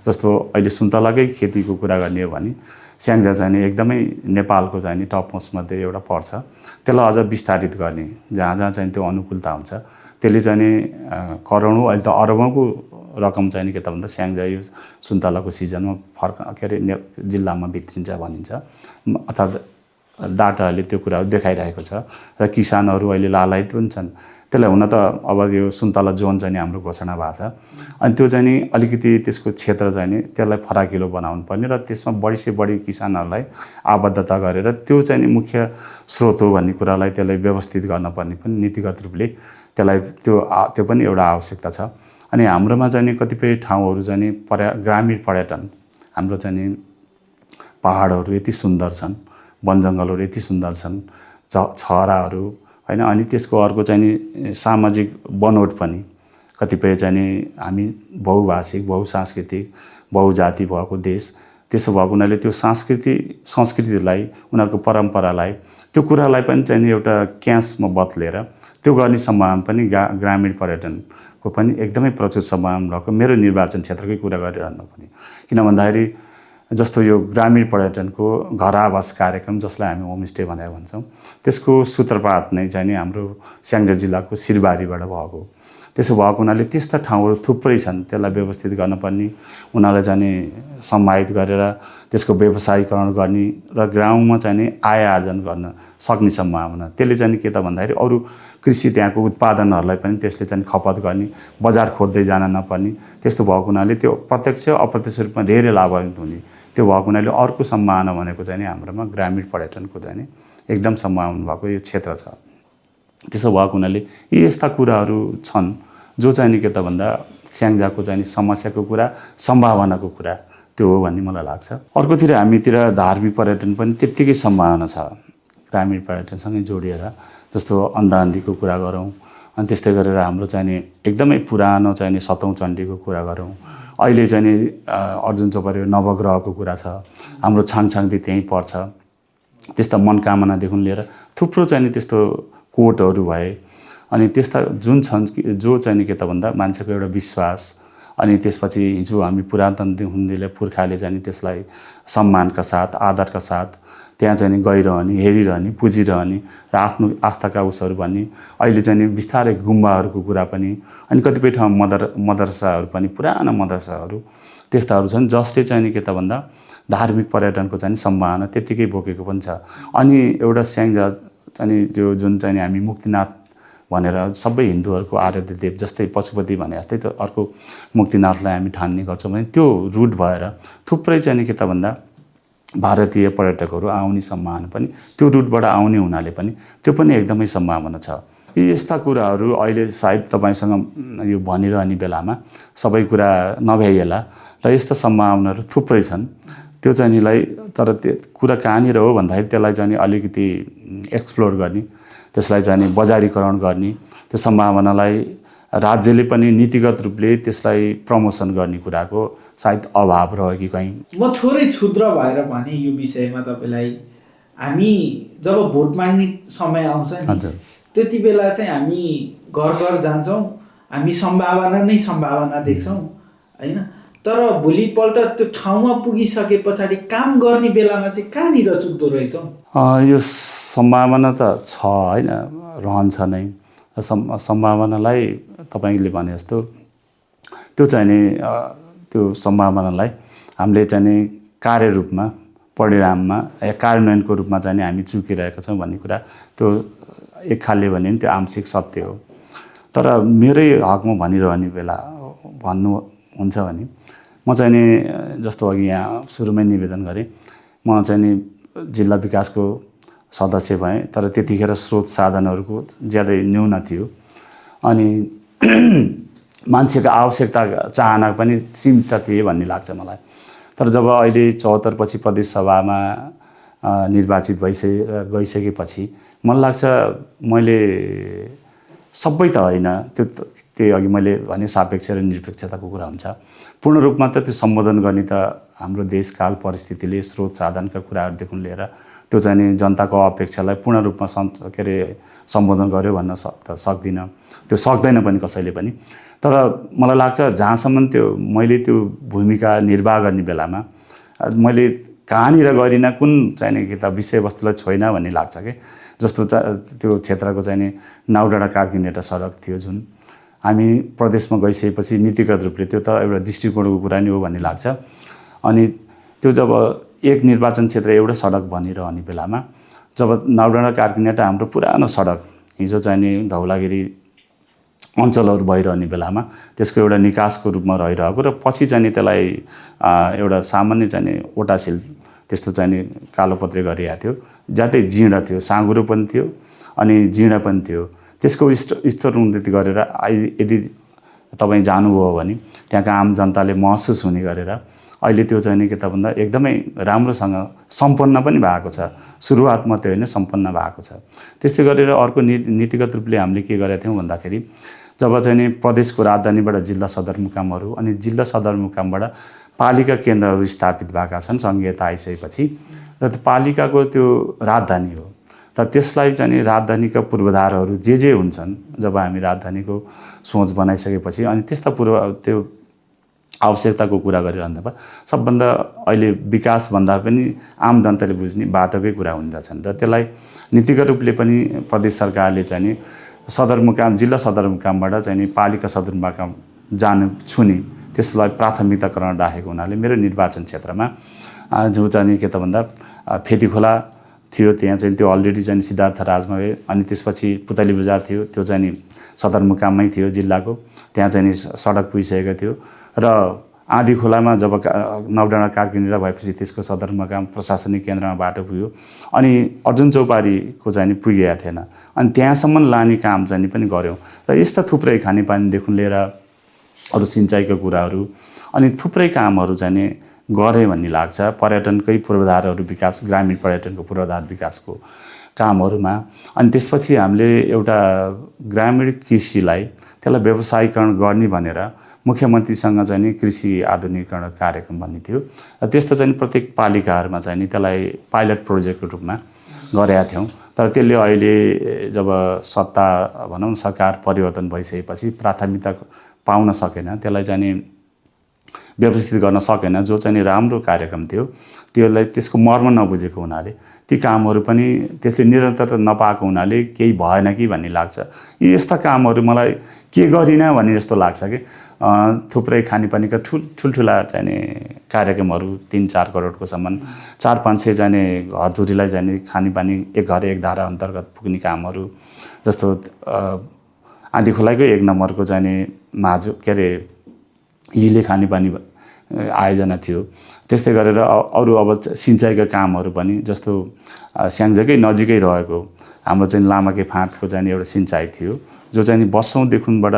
जस्तो अहिले सुन्तलाकै खेतीको कुरा गर्ने हो भने स्याङ्जा चाहिँ एकदमै नेपालको चाहिँ टप मोस्टमध्ये एउटा पर्छ। त्यसलाई अझ विस्तारित गर्ने, जहाँ जहाँ चाहिँ त्यो अनुकूलता हुन्छ त्यसले चाहिँ करोडौँ अहिले त अरबौँको रकम चाहिँ के त भन्दा स्याङ्जा यो सुन्तलाको सिजनमा के अरे जिल्लामा भित्रिन्छ भनिन्छ, अर्थात् डाटाहरूले त्यो कुराहरू देखाइरहेको छ र किसानहरू अहिले लालायित पनि छन्। त्यसलाई हुन त अब यो सुन्तला जोन चाहिँ हाम्रो घोषणा भएको छ, अनि त्यो चाहिँ अलिकति त्यसको क्षेत्र चाहिँ त्यसलाई फराकिलो बनाउनु पर्ने र त्यसमा बढी बढी किसानहरूलाई आबद्धता गरेर त्यो चाहिँ मुख्य स्रोत हो भन्ने कुरालाई त्यसलाई व्यवस्थित गर्नुपर्ने पनि नीतिगत रूपले त्यसलाई त्यो पनि एउटा आवश्यकता छ। अनि हाम्रोमा चाहिँ कतिपय ठाउँहरू चाहिँ ग्रामीण पर्यटन, हाम्रो चाहिँ पहाडहरू यति सुन्दर छन्, वन जङ्गलहरू यति सुन्दर छन्, छहराहरू होइन। अनि त्यसको अर्को चाहिँ सामाजिक बनोट पनि कतिपय चाहिँ हामी बहुभाषिक, बहुसांस्कृतिक, बहुजाति भएको देश, त्यसो भएको हुनाले त्यो संस्कृतिलाई, उनीहरूको परम्परालाई, त्यो कुरालाई पनि चाहिँ एउटा क्यासमा बदलेर त्यो गर्ने सम्भावना पनि ग्रामीण पर्यटनको पनि एकदमै प्रचुर सम्भावना भएको मेरो निर्वाचन क्षेत्रकै कुरा गरिरहनु पनि। किन भन्दाखेरि जस्तो यो ग्रामीण पर्यटनको घर आवास कार्यक्रम, जसलाई हामी होमस्टे भनेर भन्छौँ, त्यसको सूत्रपात नै चाहिँ हाम्रो स्याङ्जा जिल्लाको सिरबारीबाट भएको। त्यसो भएको हुनाले त्यस्ता ठाउँहरू थुप्रै छन्, त्यसलाई व्यवस्थित गर्नुपर्ने, उनीहरूलाई चाहिँ सम्मानित गरेर त्यसको व्यवसायीकरण गर्ने र गाउँमा चाहिँ आय आर्जन गर्न सक्ने सम्भावना। त्यसले चाहिँ के त भन्दाखेरि अरू कृषि त्यहाँको उत्पादनहरूलाई पनि त्यसले चाहिँ खपत गर्ने, बजार खोज्दै जान नपर्ने, त्यस्तो भएको हुनाले त्यो प्रत्यक्ष अप्रत्यक्ष रूपमा धेरै लाभान्वित हुने, त्यो भएको हुनाले अर्को सम्भावना भनेको चाहिँ हाम्रोमा ग्रामीण पर्यटनको चाहिँ एकदम सम्भावना भएको यो क्षेत्र छ। त्यसो भएको हुनाले यी यस्ता कुराहरू छन् जो चाहिँ के त भन्दा स्याङ्जाको चाहिँ समस्याको कुरा, सम्भावनाको कुरा त्यो हो भन्ने मलाई लाग्छ। अर्कोतिर हामीतिर धार्मिक पर्यटन पनि त्यत्तिकै सम्भावना छ ग्रामीण पर्यटनसँगै जोडिएर। जस्तो अन्धान्धीको कुरा गरौँ, अनि त्यस्तै गरेर हाम्रो चाहिँ एकदमै पुरानो चाहिँ सतौँ चण्डीको कुरा गरौँ, अहिले चाहिँ अर्जुन चोपडा नवग्रहको कुरा छ, हाम्रो छाङछाङदी त्यहीँ पर्छ। त्यस्ता मनकामनादेखि लिएर थुप्रो चाहिँ त्यस्तो कोटहरू भए, अनि त्यस्ता जुन छन् जो चाहिँ के त भन्दा मान्छेको एउटा विश्वास, अनि त्यसपछि हिजो हामी पुरातनदेखि पुर्खाले चाहिँ त्यसलाई सम्मानका साथ, आदरका साथ त्यहाँ चाहिँ गइरहने, हेरिरहने, पुजिरहने र आफ्नो आस्थाका उसहरू भन्ने। अहिले चाहिँ बिस्तारै गुम्बाहरूको कुरा पनि, अनि कतिपय ठाउँ मदरसाहरू पनि, पुराना मदरसाहरू त्यस्ताहरू छन् जसले चाहिँ के त भन्दा धार्मिक पर्यटनको चाहिँ सम्भावना त्यत्तिकै बोकेको पनि छ। अनि एउटा स्याङ्जा चाहिँ त्यो जुन चाहिँ हामी मुक्तिनाथ भनेर सबै हिन्दूहरूको आराध्य देव जस्तै पशुपति भने जस्तै त्यो अर्को मुक्तिनाथलाई हामी ठान्ने गर्छौँ भने त्यो रुट भएर थुप्रै चाहिँ के त भन्दा भारतीय पर्यटकहरू आउने सम्भावना पनि त्यो रुटबाट आउने हुनाले पनि त्यो पनि एकदमै सम्भावना छ। यी यस्ता कुराहरू अहिले सायद तपाईँसँग यो भनिरहने बेलामा सबै कुरा नभ्याइएला र यस्ता सम्भावनाहरू थुप्रै छन्। त्यो चाहिँलाई तर त्यो कुरा कहाँनिर हो भन्दाखेरि त्यसलाई चाहिँ अलिकति एक्सप्लोर गर्ने, त्यसलाई चाहिँ बजारीकरण गर्ने, त्यो सम्भावनालाई राज्यले पनि नीतिगत रूपले त्यसलाई प्रमोसन गर्ने कुराको सायद अभाव रह्यो कि कहीँ। म थोरै क्षुद्र भएर भने यो विषयमा तपाईँलाई, हामी जब भोट माग्ने समय आउँछ नि त्यति बेला चाहिँ हामी घर घर जान्छौँ, हामी सम्भावना देख्छौँ होइन, तर भोलिपल्ट त्यो ठाउँमा पुगिसके पछाडि काम गर्ने बेलामा चाहिँ कहाँनिर चुक्दो रहेछौँ? यो सम्भावना त छ होइन, रहन्छ नै। सम्भावनालाई तपाईँले भने जस्तो त्यो चाहिँ नि त्यो सम्भावनालाई हामीले चाहिँ कार्यरूपमा, परिणाममा या कार्यान्वयनको रूपमा चाहिँ हामी चुकिरहेका छौँ भन्ने कुरा त्यो एक खालले भने त्यो आंशिक सत्य हो। तर मेरै हकमा भनिरहने बेला भन्नुहुन्छ भने म चाहिँ नि जस्तो अघि यहाँ सुरुमै निवेदन गरेँ, म चाहिँ नि जिल्ला विकासको सदस्य भएँ, तर त्यतिखेर स्रोत साधनहरूको ज्यादै न्यून थियो, अनि मान्छेको आवश्यकता चाहना पनि सीमित थिए भन्ने लाग्छ मलाई। तर जब अहिले 74 पछि प्रदेश सभामा निर्वाचित गइसकेपछि मलाई लाग्छ मैले सबै त होइन, त्यो अघि मैले भने सापेक्ष र निरपेक्षताको कुरा हुन्छ। पूर्ण रूपमा त त्यो सम्बोधन गर्ने त हाम्रो देशकाल परिस्थितिले स्रोत साधनका कुराहरूदेखि लिएर त्यो चाहिँ नि जनताको अपेक्षालाई पूर्ण रूपमा सम्बोधन गर्यो भन्न सक्दिनँ, त्यो सक्दैन पनि कसैले पनि। तर मलाई लाग्छ जहाँसम्म मैले त्यो भूमिका निर्वाह गर्ने बेलामा मैले कहाँनिर गरिनँ, कुन चाहिँ नि त विषयवस्तुलाई छोइनँ भन्ने लाग्छ कि। जस्तो त्यो क्षेत्रको चाहिँ नि नाउडाँडा कार्की नेटा सडक थियो, जुन हामी प्रदेशमा गइसकेपछि नीतिगत रूपले त्यो त एउटा दृष्टिकोणको कुरा नै हो भन्ने लाग्छ। अनि त्यो जब एक निर्वाचन क्षेत्र एउटा सडक बनिरहने बेलामा जब नाउडाँडा कार्की नेटा हाम्रो पुरानो सडक हिजो चाहिँ नि धौलागिरी अञ्चलहरू भइरहने बेलामा त्यसको एउटा निकासको रूपमा रहिरहेको र पछि चाहिँ नि त्यसलाई एउटा सामान्य चाहिँ नि ओटासिल त्यस्तो चाहिँ नि कालोपत्रे गरिएको थियो, ज्यादै जीर्ण थियो, साँघुरो पनि थियो अनि जीर्ण पनि थियो। त्यसको स्तर उन्नति गरेर यदि तपाईँ जानुभयो भने त्यहाँका आम जनताले महसुस हुने गरेर अहिले त्यो चाहिँ नि के त भन्दा एकदमै राम्रोसँग सम्पन्न पनि भएको छ। सुरुवात मात्रै होइन, सम्पन्न भएको छ। त्यस्तै गरेर अर्को नीतिगत रूपले हामीले के गरेका थियौँ भन्दाखेरि जब चाहिँ नि प्रदेशको राजधानीबाट जिल्ला सदरमुकामहरू अनि जिल्ला सदरमुकामबाट पालिका केन्द्रहरू स्थापित भएका छन् सङ्घीयता आइसकेपछि, र त्यो पालिकाको त्यो राजधानी हो र त्यसलाई चाहिँ नि राजधानीका पूर्वाधारहरू जे हुन्छन् जब हामी राजधानीको सोच बनाइसकेपछि अनि त्यस्ता त्यो आवश्यकताको कुरा गरिरहँदा सबभन्दा अहिले विकासभन्दा पनि आम जनताले बुझ्ने बाटोकै कुरा हुनेरहेछन्। र त्यसलाई नीतिगत रूपले पनि प्रदेश सरकारले चाहिँ नि सदरमुकाम जिल्ला सदरमुकामबाट चाहिँ नि पालिका सदरमुकाम छुने त्यसलाई प्राथमिकताकरण राखेको हुनाले मेरो निर्वाचन क्षेत्रमा जो चाहिँ के त भन्दा फेदी खोला थियो, त्यहाँ चाहिँ त्यो अलरेडी चाहिँ सिद्धार्थ राजमा गयो। अनि त्यसपछि पुतली बजार थियो, त्यो चाहिँ नि सदरमुकाममै थियो जिल्लाको, त्यहाँ चाहिँ नि सडक पुगिसकेको थियो। र आँधी खोलामा जब नाउडाँडा कार्की नेटा भएपछि त्यसको सदरमुकाम प्रशासनिक केन्द्रमा बाटो पुग्यो अनि अर्जुन चौपारीको चाहिँ नि पुगेको थिएन, अनि त्यहाँसम्म लाने काम चाहिँ पनि गऱ्यौँ। र यस्ता थुप्रै खानेपानीदेखि लिएर अरू सिँचाइको कुराहरू अनि थुप्रै कामहरू चाहिँ नि गरेँ भन्ने लाग्छ। पर्यटनकै पूर्वाधारहरू विकास, ग्रामीण पर्यटनको पूर्वाधार विकासको कामहरूमा। अनि त्यसपछि हामीले एउटा ग्रामीण कृषिलाई त्यसलाई व्यवसायीकरण गर्ने भनेर मुख्यमन्त्रीसँग चाहिँ नि कृषि आधुनिकीकरण कार्यक्रम भन्ने थियो र त्यस्तो चाहिँ प्रत्येक पालिकाहरूमा चाहिँ नि त्यसलाई पाइलट प्रोजेक्टको रूपमा गरेका थियौँ। तर त्यसले अहिले जब सत्ता भनौँ सरकार परिवर्तन भइसकेपछि प्राथमिकता पाउन सकेन, त्यसलाई चाहिँ नि व्यवस्थित गर्न सकेन। जो चाहिँ नि राम्रो कार्यक्रम थियो त्यसलाई त्यसको मर्म नबुझेको हुनाले ती कामहरू पनि त्यसले निरन्तरता नपाएको हुनाले केही भएन कि भन्ने लाग्छ। यस्ता कामहरू मलाई के गरिनँ भन्ने जस्तो लाग्छ कि थुप्रै खानेपानीका ठुल्ठुला चाहिँ नि कार्यक्रमहरू 3-4 करोडको सम्म 400-500 जाने घरधुरीलाई जाने खानेपानी एक घर एक धारा अन्तर्गत पुग्ने कामहरू, जस्तो आँधी खोलाकै 1 नम्बरको जाने हिले खानेपानी आयोजना थियो। त्यस्तै गरेर अरू अब सिँचाइका कामहरू पनि, जस्तो स्याङ्जाकै नजिकै रहेको हाम्रो चाहिँ लामाके फाँटको चाहिँ एउटा सिँचाइ थियो जो चाहिँ वर्षौँदेखिबाट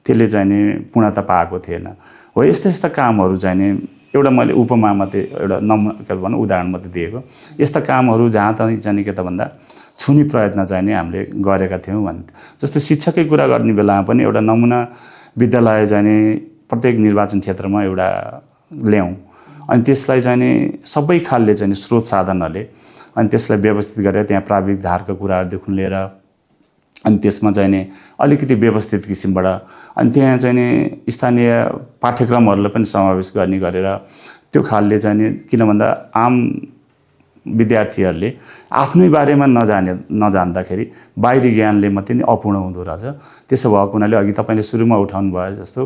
त्यसले चाहिँ नि पूर्णता पाएको थिएन। हो यस्ता यस्ता कामहरू चाहिँ नि एउटा मैले उपमा मात्रै एउटा भनौँ उदाहरण मात्रै दिएको। यस्ता कामहरू जहाँ चाहिँ के त भन्दा छुने प्रयत्न चाहिँ नि हामीले गरेका थियौँ भन्ने। जस्तो शिक्षाकै कुरा गर्ने बेलामा पनि एउटा नमुना विद्यालय चाहिँ नि प्रत्येक निर्वाचन क्षेत्रमा एउटा ल्याउँ अनि त्यसलाई चाहिँ नि सबै खालले चाहिँ स्रोत साधनहरूले अनि त्यसलाई व्यवस्थित गरेर त्यहाँ प्राविधिक धारका कुराहरूदेखि लिएर अनि त्यसमा चाहिँ नि अलिकति व्यवस्थित किसिमबाट अनि त्यहाँ चाहिँ नि स्थानीय पाठ्यक्रमहरूलाई पनि समावेश गर्ने गरेर त्यो खालले चाहिँ नि किन भन्दा आम विद्यार्थीहरूले आफ्नै बारेमा नजान्दाखेरि बाहिरी ज्ञानले मात्रै नि अपूर्ण हुँदो रहेछ। त्यसो भएको हुनाले अघि तपाईँले सुरुमा उठाउनु भयो जस्तो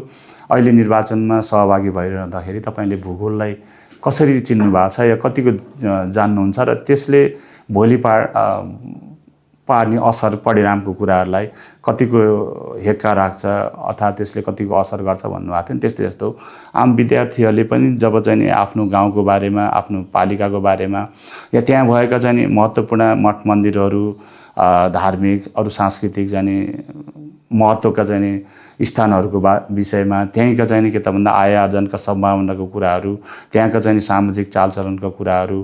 अहिले निर्वाचनमा सहभागी भइरहँदाखेरि तपाईँले भूगोललाई कसरी चिन्नु भएको छ या कतिको जान्नुहुन्छ र त्यसले भोलि पार्ने असर परिणामको कुराहरूलाई कतिको हेक्का राख्छ अर्थात् त्यसले कतिको असर गर्छ भन्नुभएको थियो नि। त्यस्तै जस्तो आम विद्यार्थीहरूले पनि जब चाहिँ नि आफ्नो गाउँको बारेमा, आफ्नो पालिकाको बारेमा या त्यहाँ भएका चाहिँ नि महत्त्वपूर्ण मठ मन्दिरहरू, धार्मिक अरू सांस्कृतिक चाहिँ नि महत्त्वका चाहिँ नि स्थानहरूको विषयमा, त्यहीँका चाहिँ नि के त भन्दा आय आर्जनका सम्भावनाको कुराहरू, त्यहाँका चाहिँ नि सामाजिक चालचलनका कुराहरू,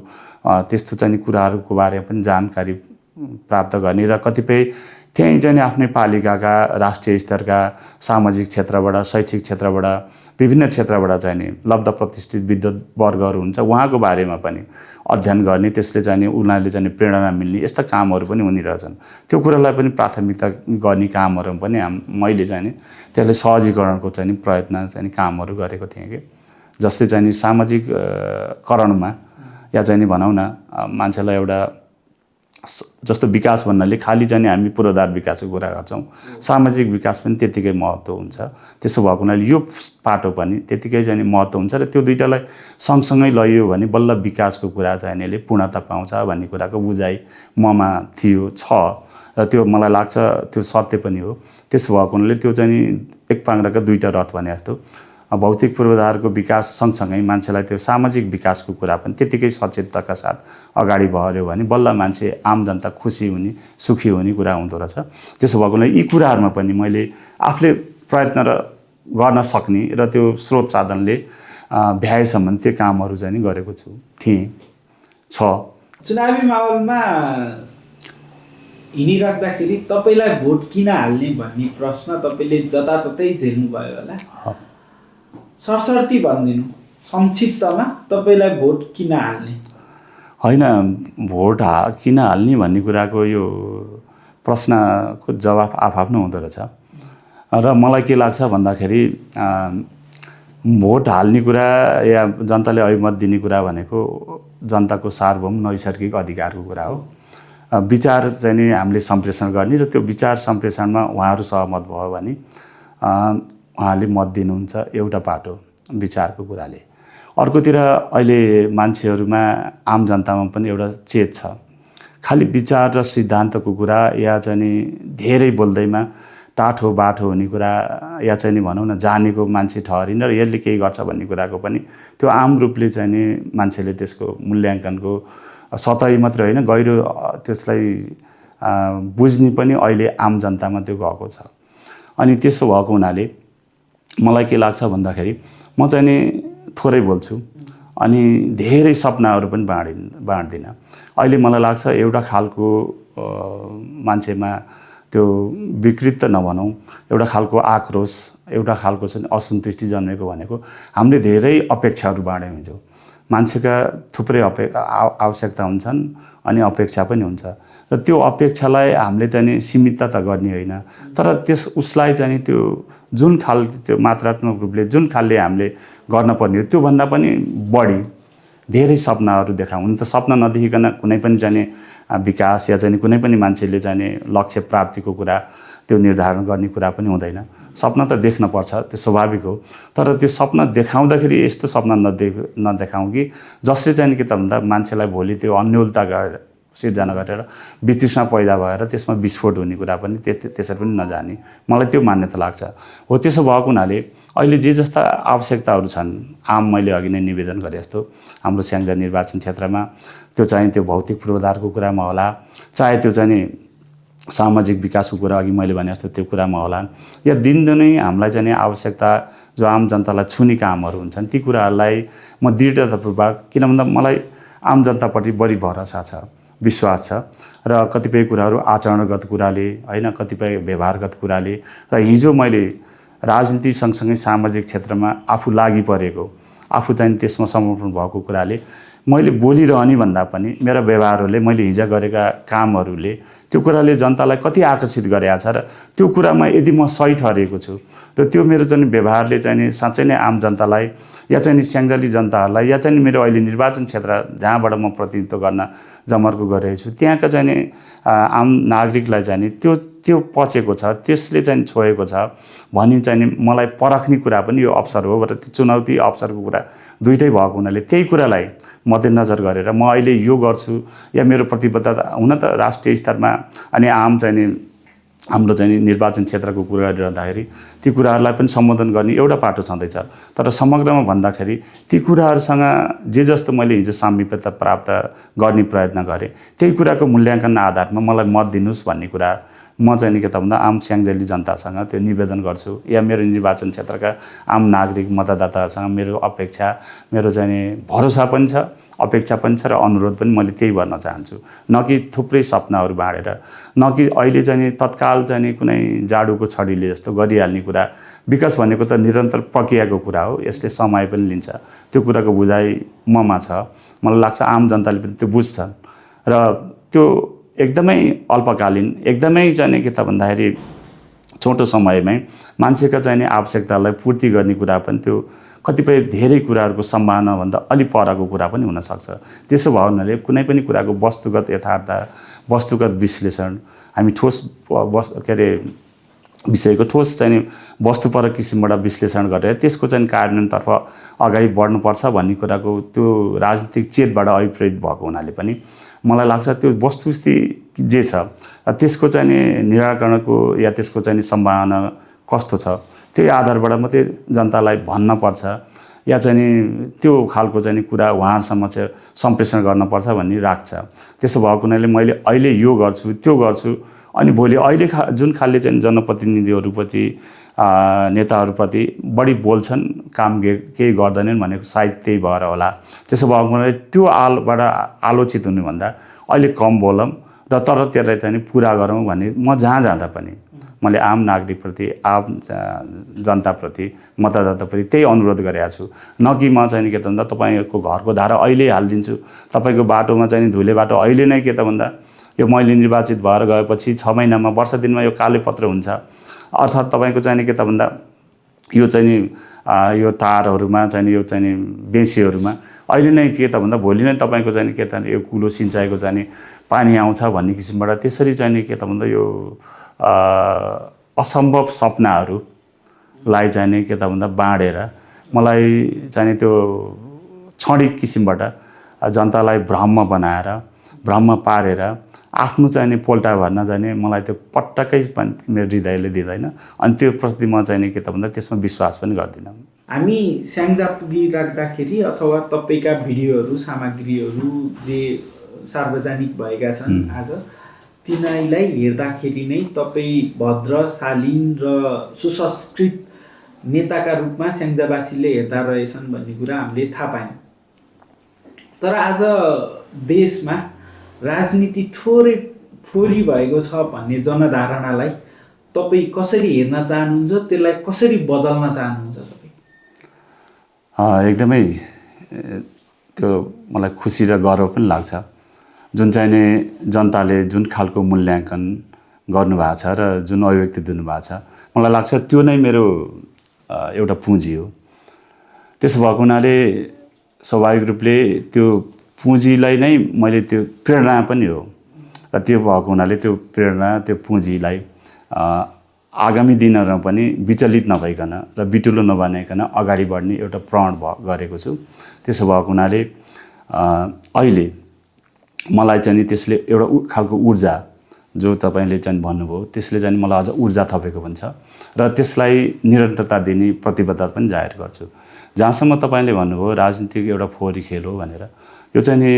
त्यस्तो चाहिँ नि कुराहरूको बारेमा पनि जानकारी प्राप्त गर्ने र कतिपय त्यहीँ चाहिँ आफ्नै पालिकाका राष्ट्रिय स्तरका सामाजिक क्षेत्रबाट शैक्षिक क्षेत्रबाट विभिन्न क्षेत्रबाट चाहिँ नि लब्ध प्रतिष्ठित विद्वत वर्गहरू हुन्छ उहाँको बारेमा पनि अध्ययन गर्ने त्यसले चाहिँ उनीहरूले चाहिँ प्रेरणा मिल्ने यस्ता कामहरू पनि हुनिरहेछन् त्यो कुरालाई पनि प्राथमिकता गर्ने कामहरू पनि मैले चाहिँ त्यसलाई सहजीकरणको चाहिँ प्रयत्न चाहिँ कामहरू गरेको थिएँ कि जस्तै चाहिँ सामाजिक करणमा या चाहिँ भनौँ न मान्छेलाई एउटा जस्तो विकास भन्नाले खालि चाहिँ हामी पूर्वाधार विकासको कुरा गर्छौँ सामाजिक विकास पनि त्यतिकै महत्त्व हुन्छ त्यसो भएको हुनाले यो पाटो पनि त्यतिकै चाहिँ महत्त्व हुन्छ र त्यो दुईटालाई सँगसँगै लैयो भने बल्ल विकासको कुरा चाहिँ यसले पूर्णता पाउँछ भन्ने कुराको बुझाइ ममा थियो छ र त्यो मलाई लाग्छ त्यो सत्य पनि हो त्यसो भएको हुनाले त्यो चाहिँ एक पाङ्ग्राका दुईटा रथ भने जस्तो भौतिक पूर्वाधारको विकास सँगसँगै मान्छेलाई त्यो सामाजिक विकासको कुरा पनि त्यतिकै सचेतताका साथ अगाडि बढ्यो भने बल्ल मान्छे आम जनता खुसी हुने सुखी हुने कुरा हुँदो रहेछ त्यसो भएको हुनाले यी कुराहरूमा पनि मैले आफूले प्रयत्न गर्न सक्ने र त्यो स्रोत साधनले भ्याएसम्म त्यो कामहरू चाहिँ गरेको छु छ चुनावी माहौलमा हिँडिराख्दाखेरि तपाईँलाई भोट किन हाल्ने भन्ने प्रश्न तपाईँले जताततै झेल्नुभयो होला सरसर्ती भनिदिनु संक्षिप्तमा तपाईँलाई भोट किन हाल्ने होइन भोट किन हाल्ने भन्ने कुराको यो प्रश्नको जवाफ आफआफ्नो हुँदो रहेछ र मलाई के लाग्छ भन्दाखेरि भोट हाल्ने कुरा या जनताले अभिमत दिने कुरा भनेको जनताको सार्वभौम नैसर्गिक अधिकारको कुरा हो विचार चाहिँ नि हामीले सम्प्रेषण गर्ने र त्यो विचार सम्प्रेषणमा उहाँहरू सहमत भयो भने उहाँले मत दिनुहुन्छ एउटा पाटो विचारको कुराले अर्कोतिर अहिले मान्छेहरूमा आम जनतामा पनि एउटा चेत छ खालि विचार र सिद्धान्तको कुरा या चाहिँ नि धेरै बोल्दैमा टाठो बाठो हुने कुरा या चाहिँ नि भनौँ न जानेको मान्छे ठहरिन र यसले केही गर्छ भन्ने कुराको पनि त्यो आम रूपले चाहिँ नि मान्छेले त्यसको मूल्याङ्कनको सतही मात्र होइन गहिरो त्यसलाई बुझ्ने पनि अहिले आम जनतामा त्यो गएको छ अनि त्यसो भएको हुनाले मलाई के लाग्छ भन्दाखेरि म चाहिँ नि थोरै बोल्छु अनि धेरै सपनाहरू पनि बाँड्दिनँ अहिले मलाई लाग्छ एउटा खालको मान्छेमा त्यो विकृत त नभनौँ एउटा खालको आक्रोश एउटा खालको चाहिँ असन्तुष्टि जन्मेको भनेको हामीले धेरै अपेक्षाहरू बाँड्यौँ हिजो मान्छेका थुप्रै आवश्यकता हुन्छन् अनि अपेक्षा पनि हुन्छ र त्यो अपेक्षालाई हामीले चाहिँ नि सीमितता त गर्ने होइन तर उसलाई चाहिँ त्यो जुन खाल त्यो मात्रात्मक रूपले जुन खालले हामीले गर्न पर्ने हो त्योभन्दा पनि बढी धेरै सपनाहरू देखाउँ हुन त सपना नदेखिकन कुनै पनि चाहिँ विकास या चाहिँ कुनै पनि मान्छेले चाहिँ लक्ष्य प्राप्तिको कुरा त्यो निर्धारण गर्ने कुरा पनि हुँदैन सपना त देख्न पर्छ त्यो स्वाभाविक हो तर त्यो सपना देखाउँदाखेरि यस्तो सपना नदेखाउँ कि जसले चाहिँ के त भन्दा मान्छेलाई भोलि त्यो अन्योलता सिर्जना गरेर वितृष्णा पैदा भएर त्यसमा विस्फोट हुने कुरा पनि त्यसरी पनि नजाने मलाई त्यो मान्यता लाग्छ हो त्यसो भएको हुनाले अहिले जे जस्ता आवश्यकताहरू छन् आम मैले अघि नै निवेदन गरे जस्तो हाम्रो स्याङ्जा निर्वाचन क्षेत्रमा त्यो चाहिँ त्यो भौतिक पूर्वाधारको कुरामा होला चाहे त्यो चाहिँ सामाजिक विकासको कुरा अघि मैले भने जस्तो त्यो कुरामा होला या दिनदिनै हामीलाई चाहिँ आवश्यकता जो आम जनतालाई छुने कामहरू हुन्छन् ती कुराहरूलाई म दृढतापूर्वक किन भन्दा मलाई आम जनताप्रति बढी भरोसा छ विश्वास छ र कतिपय कुराहरू आचरणगत कुराले होइन कतिपय व्यवहारगत कुराले र हिजो मैले राजनीति सँगसँगै सामाजिक क्षेत्रमा आफू लागि परेको आफू चाहिँ त्यसमा समर्पण भएको कुराले मैले बोलिरहने भन्दा पनि मेरो व्यवहारहरूले मैले हिजो गरेका कामहरूले त्यो कुराले जनतालाई कति आकर्षित गरेको छ र त्यो कुरामा यदि म सही ठहरेको छु र त्यो मेरो चाहिँ व्यवहारले चाहिँ साँच्चै नै आम जनतालाई या चाहिँ स्याङ्जाली जनताहरूलाई या चाहिँ मेरो अहिले निर्वाचन क्षेत्र जहाँबाट म प्रतिनिधित्व गर्न जमर्को गरिरहेको छु त्यहाँका चाहिँ आम नागरिकलाई चाहिँ त्यो पचेको छ त्यसले चाहिँ छोएको छ भनी चाहिँ मलाई परख्ने कुरा पनि यो अवसर हो र त्यो चुनौती अवसरको कुरा दुइटै भएको हुनाले त्यही कुरालाई मध्यनजर गरेर म अहिले यो गर्छु या मेरो प्रतिबद्धता हुन त राष्ट्रिय स्तरमा अनि आम चाहिँ हाम्रो चाहिँ निर्वाचन क्षेत्रको कुरा गरिरहँदाखेरि ती कुराहरूलाई पनि सम्बोधन गर्ने एउटा पाटो छँदैछ तर समग्रमा भन्दाखेरि ती कुराहरूसँग जे जस्तो मैले हिजो सामिप्यता प्राप्त गर्ने प्रयत्न गरेँ त्यही कुराको मूल्याङ्कन आधारमा मलाई मत दिनुहोस् भन्ने कुरा म चाहिँ नि के त भन्दा आम स्याङ्जाली जनतासँग त्यो निवेदन गर्छु या मेरो निर्वाचन क्षेत्रका आम नागरिक मतदाताहरूसँग मेरो अपेक्षा मेरो चाहिँ नि भरोसा पनि छ, अपेक्षा पनि छ र अनुरोध पनि मैले त्यही गर्न चाहन्छु। न कि थुप्रै सपनाहरू बाँडेर, न कि अहिले चाहिँ नि तत्काल चाहिँ नि कुनै जाडुको छडीले जस्तो गरिहाल्ने कुरा। विकास भनेको त निरन्तर प्रक्रियाको कुरा हो, यसले समय पनि लिन्छ। त्यो कुराको बुझाइ ममा छ। मलाई लाग्छ आम जनताले पनि त्यो बुझ्छन् र त्यो एकदमै अल्पकालीन, एकदमै चाहिँ नि के त भन्दाखेरि छोटो समयमै मान्छेका चाहिँ नि आवश्यकतालाई पूर्ति गर्ने कुरा पनि त्यो कतिपय धेरै कुराहरूको सम्भावनाभन्दा अलि परको कुरा पनि हुनसक्छ। त्यसो भयो हुनाले कुनै पनि कुराको वस्तुगत यथार्थ, वस्तुगत विश्लेषण हामी ठोस के अरे विषयको ठोस चाहिँ नि वस्तुपरक किसिमबाट विश्लेषण गरेर त्यसको चाहिँ कार्यान्वयनतर्फ अगाडि बढ्नुपर्छ भन्ने कुराको त्यो राजनीतिक चेतबाट अभिप्रेरित भएको हुनाले पनि मलाई लाग्छ त्यो वस्तुस्थिति जे छ त्यसको चाहिँ नि निराकरणको या त्यसको चाहिँ नि सम्भावना कस्तो छ त्यही आधारबाट मात्रै जनतालाई भन्नुपर्छ या चाहिँ नि त्यो खालको चाहिँ नि कुरा उहाँहरूसम्म चाहिँ सम्प्रेषण गर्नुपर्छ भन्ने राख्छ। त्यसो भएको हुनाले मैले अहिले यो गर्छु त्यो गर्छु अनि भोलि अहिले जुन खालले चाहिँ जनप्रतिनिधिहरूप्रति नेताहरूप्रति बढी बोल्छन् काम केही गर्दैनन् भनेको सायद त्यही भएर होला। त्यसो भएको हुनाले त्यो आलबाट आलोचित हुनुभन्दा अहिले कम बोलौँ र तर त्यसलाई चाहिँ पुरा गरौँ भन्ने म जहाँ जाँदा पनि मैले आम नागरिकप्रति आम जनताप्रति मतदाताप्रति त्यही अनुरोध गरेको छु। न कि म चाहिँ के त भन्दा तपाईँको घरको धारा अहिले हालिदिन्छु, तपाईँको बाटोमा चाहिँ धुले बाटो अहिले नै के त भन्दा यो मैले निर्वाचित भएर गएपछि 6 महिनामा वर्ष दिनमा यो कालो पत्र हुन्छ। अर्थात् तपाईँको चाहिँ के त भन्दा यो चाहिँ नि यो तारहरूमा चाहिँ यो चाहिँ नि बेसीहरूमा अहिले नै के त भन्दा भोलि नै तपाईँको चाहिँ के त यो कुलो सिँचाइको चाहिँ पानी आउँछ भन्ने किसिमबाट त्यसरी चाहिँ के त भन्दा यो असम्भव सपनाहरूलाई चाहिँ के त भन्दा बाँडेर मलाई चाहिँ त्यो क्षणिक किसिमबाट जनतालाई भ्रममा बनाएर भ्रममा पारेर आफ्नो चाहिँ पोल्टा भर्न जाने मलाई त्यो पटक्कै मेरो हृदयले दिँदैन अनि त्यो प्रति म चाहिँ के त भन्दा त्यसमा विश्वास पनि गर्दिनँ। हामी स्याङ्जा पुगिराख्दाखेरि अथवा तपाईँका भिडियोहरू सामग्रीहरू जे सार्वजनिक भएका छन् आज तिनीलाई हेर्दाखेरि नै तपाईँ भद्र शालीन र सुसंस्कृत नेताका रूपमा स्याङ्जावासीले हेर्दा रहेछन् भन्ने कुरा हामीले थाहा पायौँ। तर आज देशमा राजनीति थोरै फोरी भएको छ भन्ने जनधारणालाई तपाईँ कसरी हेर्न चाहनुहुन्छ, त्यसलाई कसरी बदल्न चाहनुहुन्छ तपाईँ? एकदमै त्यो मलाई खुसी र गर्व पनि लाग्छ जुन चाहिँ नि जनताले जुन खालको मूल्याङ्कन गर्नुभएको छ र जुन अभिव्यक्ति दिनुभएको छ मलाई लाग्छ त्यो नै मेरो एउटा पुँजी हो। त्यसो भएको हुनाले स्वाभाविक रूपले त्यो पुँजीलाई नै मैले त्यो प्रेरणा पनि हो र त्यो भएको हुनाले त्यो प्रेरणा त्यो पुँजीलाई आगामी दिनहरूमा पनि विचलित नभइकन र बिटुलो नबनाइकन अगाडि बढ्ने एउटा प्रण गरेको छु। त्यसो भएको हुनाले अहिले मलाई चाहिँ त्यसले एउटा खालको ऊर्जा जो तपाईँले चाहिँ भन्नुभयो त्यसले चाहिँ मलाई अझ ऊर्जा थपेको पनि छ र त्यसलाई निरन्तरता दिने प्रतिबद्धता पनि जाहेर गर्छु। जहाँसम्म तपाईँले भन्नुभयो राजनीतिक एउटा फोहोरी खेल हो भनेर, यो चाहिँ नि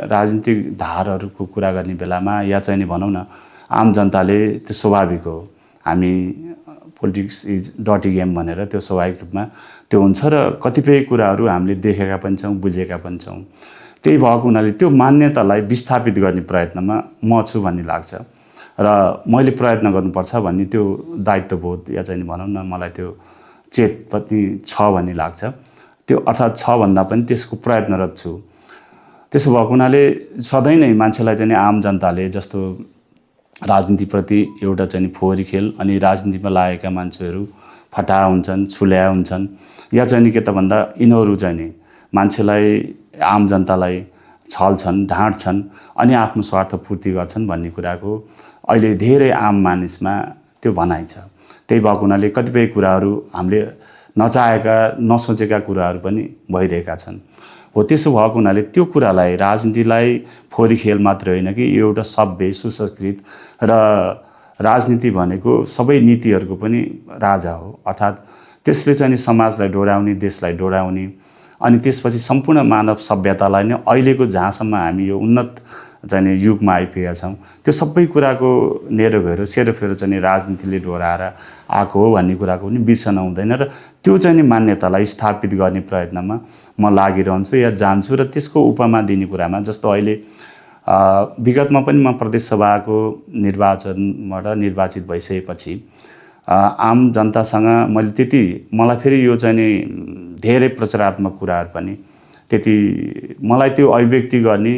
राजनीतिक धारहरूको कुरा गर्ने बेलामा या चाहिँ नि भनौँ न आम जनताले त्यो स्वाभाविक हो, हामी पोलिटिक्स इज डटी गेम भनेर त्यो स्वाभाविक रूपमा त्यो हुन्छ र कतिपय कुराहरू हामीले देखेका पनि छौँ, बुझेका पनि छौँ। त्यही भएको हुनाले त्यो मान्यतालाई विस्थापित गर्ने प्रयत्नमा म छु भन्ने लाग्छ र मैले प्रयत्न गर्नुपर्छ भन्ने त्यो दायित्वबोध या चाहिँ भनौँ न मलाई त्यो चेत पनि छ भन्ने लाग्छ। त्यो अर्थात् छ भन्दा पनि त्यसको प्रयत्नरत छु। त्यसो भएको हुनाले सधैँ नै मान्छेलाई चाहिँ आम जनताले जस्तो राजनीतिप्रति एउटा चाहिँ फोहोरी खेल अनि राजनीतिमा लागेका मान्छेहरू फटा हुन्छन्, छुल्या हुन्छन् या चाहिँ के त भन्दा यिनीहरू चाहिँ नि मान्छेलाई आम जनतालाई छल्छन्, ढाँट्छन् अनि आफ्नो स्वार्थ पूर्ति गर्छन् भन्ने कुराको अहिले धेरै आम मानिसमा त्यो भनाइ छ। त्यही भएको हुनाले कतिपय कुराहरू हामीले नचाहेका नसोचेका कुराहरू पनि भइरहेका छन्। हो त्यसो भएको हुनाले त्यो कुरालाई राजनीतिलाई फोहोरी खेल मात्र होइन कि यो एउटा सभ्य सुसंस्कृत र राजनीति भनेको सबै नीतिहरूको पनि राजा हो। अर्थात् त्यसले चाहिँ समाजलाई डोराउने, देशलाई डोराउने अनि त्यसपछि सम्पूर्ण मानव सभ्यतालाई नै अहिलेको जहाँसम्म हामी यो उन्नत चाहिँ नि युगमा आइपुगेका छौँ। त्यो सबै कुराको नेरोफेरो सेरोफेरो चाहिँ नि राजनीतिले डोराएर आएको हो भन्ने कुराको पनि बिर्सन हुँदैन र त्यो चाहिँ नि मान्यतालाई स्थापित गर्ने प्रयत्नमा म लागिरहन्छु या जान्छु। र त्यसको उपमा दिने कुरामा जस्तो अहिले विगतमा पनि म प्रदेश सभाको निर्वाचनबाट निर्वाचित भइसकेपछि आम जनतासँग मैले त्यति मलाई फेरि यो चाहिँ नि धेरै प्रचारात्मक कुराहरू पनि त्यति मलाई त्यो अभिव्यक्ति गर्ने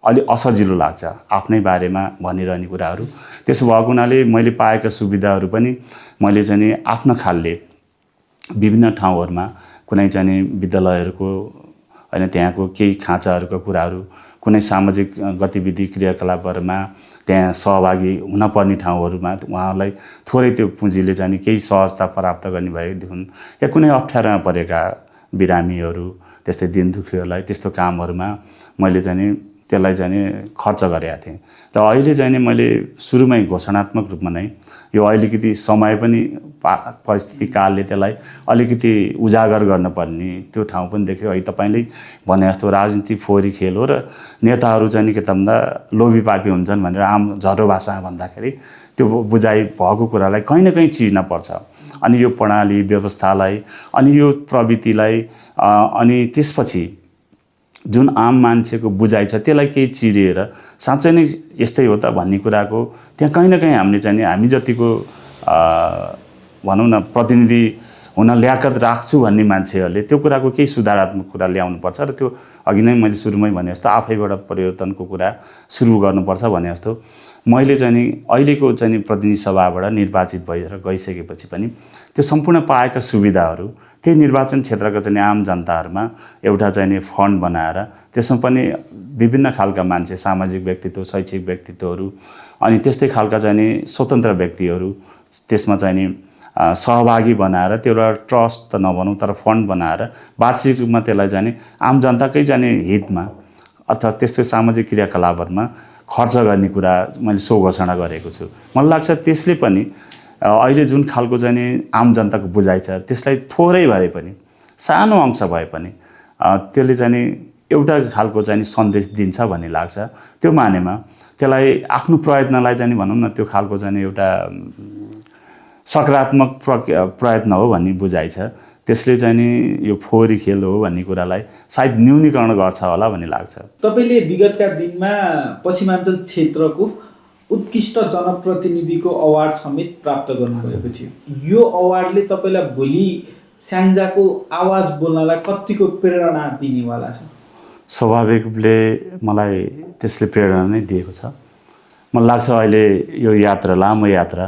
अलि असजिलो लाग्छ आफ्नै बारेमा भनिरहने कुराहरू। त्यसो भएको हुनाले मैले पाएका सुविधाहरू पनि मैले चाहिँ नि आफ्नो खालले विभिन्न ठाउँहरूमा कुनै चाहिँ नि विद्यालयहरूको होइन त्यहाँको केही खाँचाहरूको कुराहरू कुनै सामाजिक गतिविधि क्रियाकलापहरूमा त्यहाँ सहभागी हुनपर्ने ठाउँहरूमा उहाँहरूलाई थोरै त्यो पुँजीले चाहिँ केही सहजता प्राप्त गर्ने भएदेखि या कुनै अप्ठ्यारोमा परेका बिरामीहरू त्यस्तै दिन दुखीहरूलाई त्यस्तो कामहरूमा मैले चाहिँ त्यसलाई चाहिँ खर्च गरेका थिएँ। र अहिले चाहिँ मैले सुरुमै घोषणात्मक रूपमा नै यो अलिकति समय पनि परिस्थिति कालले त्यसलाई अलिकति उजागर गर्नुपर्ने त्यो ठाउँ पनि देख्यो। है तपाईँले भने जस्तो राजनीति फोहोरी खेल हो र नेताहरू चाहिँ के त भन्दा लोभी पापी हुन्छन् भनेर आम झरो भाषामा भन्दाखेरि त्यो बुझाइ भएको कुरालाई कहीँ न कहीँ चिर्न पर्छ। अनि यो प्रणाली व्यवस्थालाई अनि यो प्रवृत्तिलाई अनि त्यसपछि जुन आम मान्छेको बुझाइ छ त्यसलाई केही चिरिएर साँच्चै नै यस्तै हो त भन्ने कुराको त्यहाँ कहीँ न कहीँ हामीले चाहिँ हामी जतिको भनौँ न प्रतिनिधि हुन ल्याकत राख्छु भन्ने मान्छेहरूले त्यो कुराको केही सुधारात्मक कुरा ल्याउनुपर्छ। र त्यो अघि नै मैले सुरुमै भने जस्तो आफैबाट परिवर्तनको कुरा सुरु गर्नुपर्छ भने जस्तो मैले चाहिँ नि अहिलेको चाहिँ नि प्रतिनिधि सभाबाट निर्वाचित भएर गइसकेपछि पनि त्यो सम्पूर्ण पाएका सुविधाहरू त्यही निर्वाचन क्षेत्रका चाहिँ आम जनताहरूमा एउटा चाहिँ नि फन्ड बनाएर त्यसमा पनि विभिन्न खालका मान्छे सामाजिक व्यक्तित्व शैक्षिक व्यक्तित्वहरू अनि त्यस्तै खालका चाहिँ नि स्वतन्त्र व्यक्तिहरू त्यसमा चाहिँ नि सहभागी बनाएर त्यो एउटा ट्रस्ट त नभनौँ तर फन्ड बनाएर वार्षिक रूपमा त्यसलाई चाहिँ नि आम जनताकै चाहिँ नि हितमा अथवा त्यस्तो सामाजिक क्रियाकलापहरूमा खर्च गर्ने कुरा मैले सो घोषणा गरेको छु। मलाई लाग्छ त्यसले पनि अहिले जुन खालको चाहिँ नि आम जनताको बुझाइ छ त्यसलाई थोरै भए पनि सानो अंश भए पनि त्यसले चाहिँ नि एउटा खालको चाहिँ नि सन्देश दिन्छ भन्ने लाग्छ। त्यो मानेमा त्यसलाई आफ्नो प्रयत्नलाई चाहिँ नि भनौँ न त्यो खालको चाहिँ नि एउटा सकारात्मक प्रयत्न हो भन्ने बुझाइ छ। त्यसले चाहिँ नि यो फोहोरी खेल हो भन्ने कुरालाई सायद न्यूनीकरण गर्छ होला भन्ने लाग्छ। तपाईँले विगतका दिनमा पश्चिमाञ्चल क्षेत्रको उत्कृष्ट जनप्रतिनिधिको अवार्ड समेत प्राप्त गर्नुभएको थियो। यो अवार्डले तपाईँलाई भोलि स्याङ्जाको आवाज बोल्नलाई कतिको प्रेरणा दिनेवाला छ? स्वाभाविक रूपले मलाई त्यसले प्रेरणा नै दिएको छ। मलाई लाग्छ अहिले यो यात्रा लामो यात्रा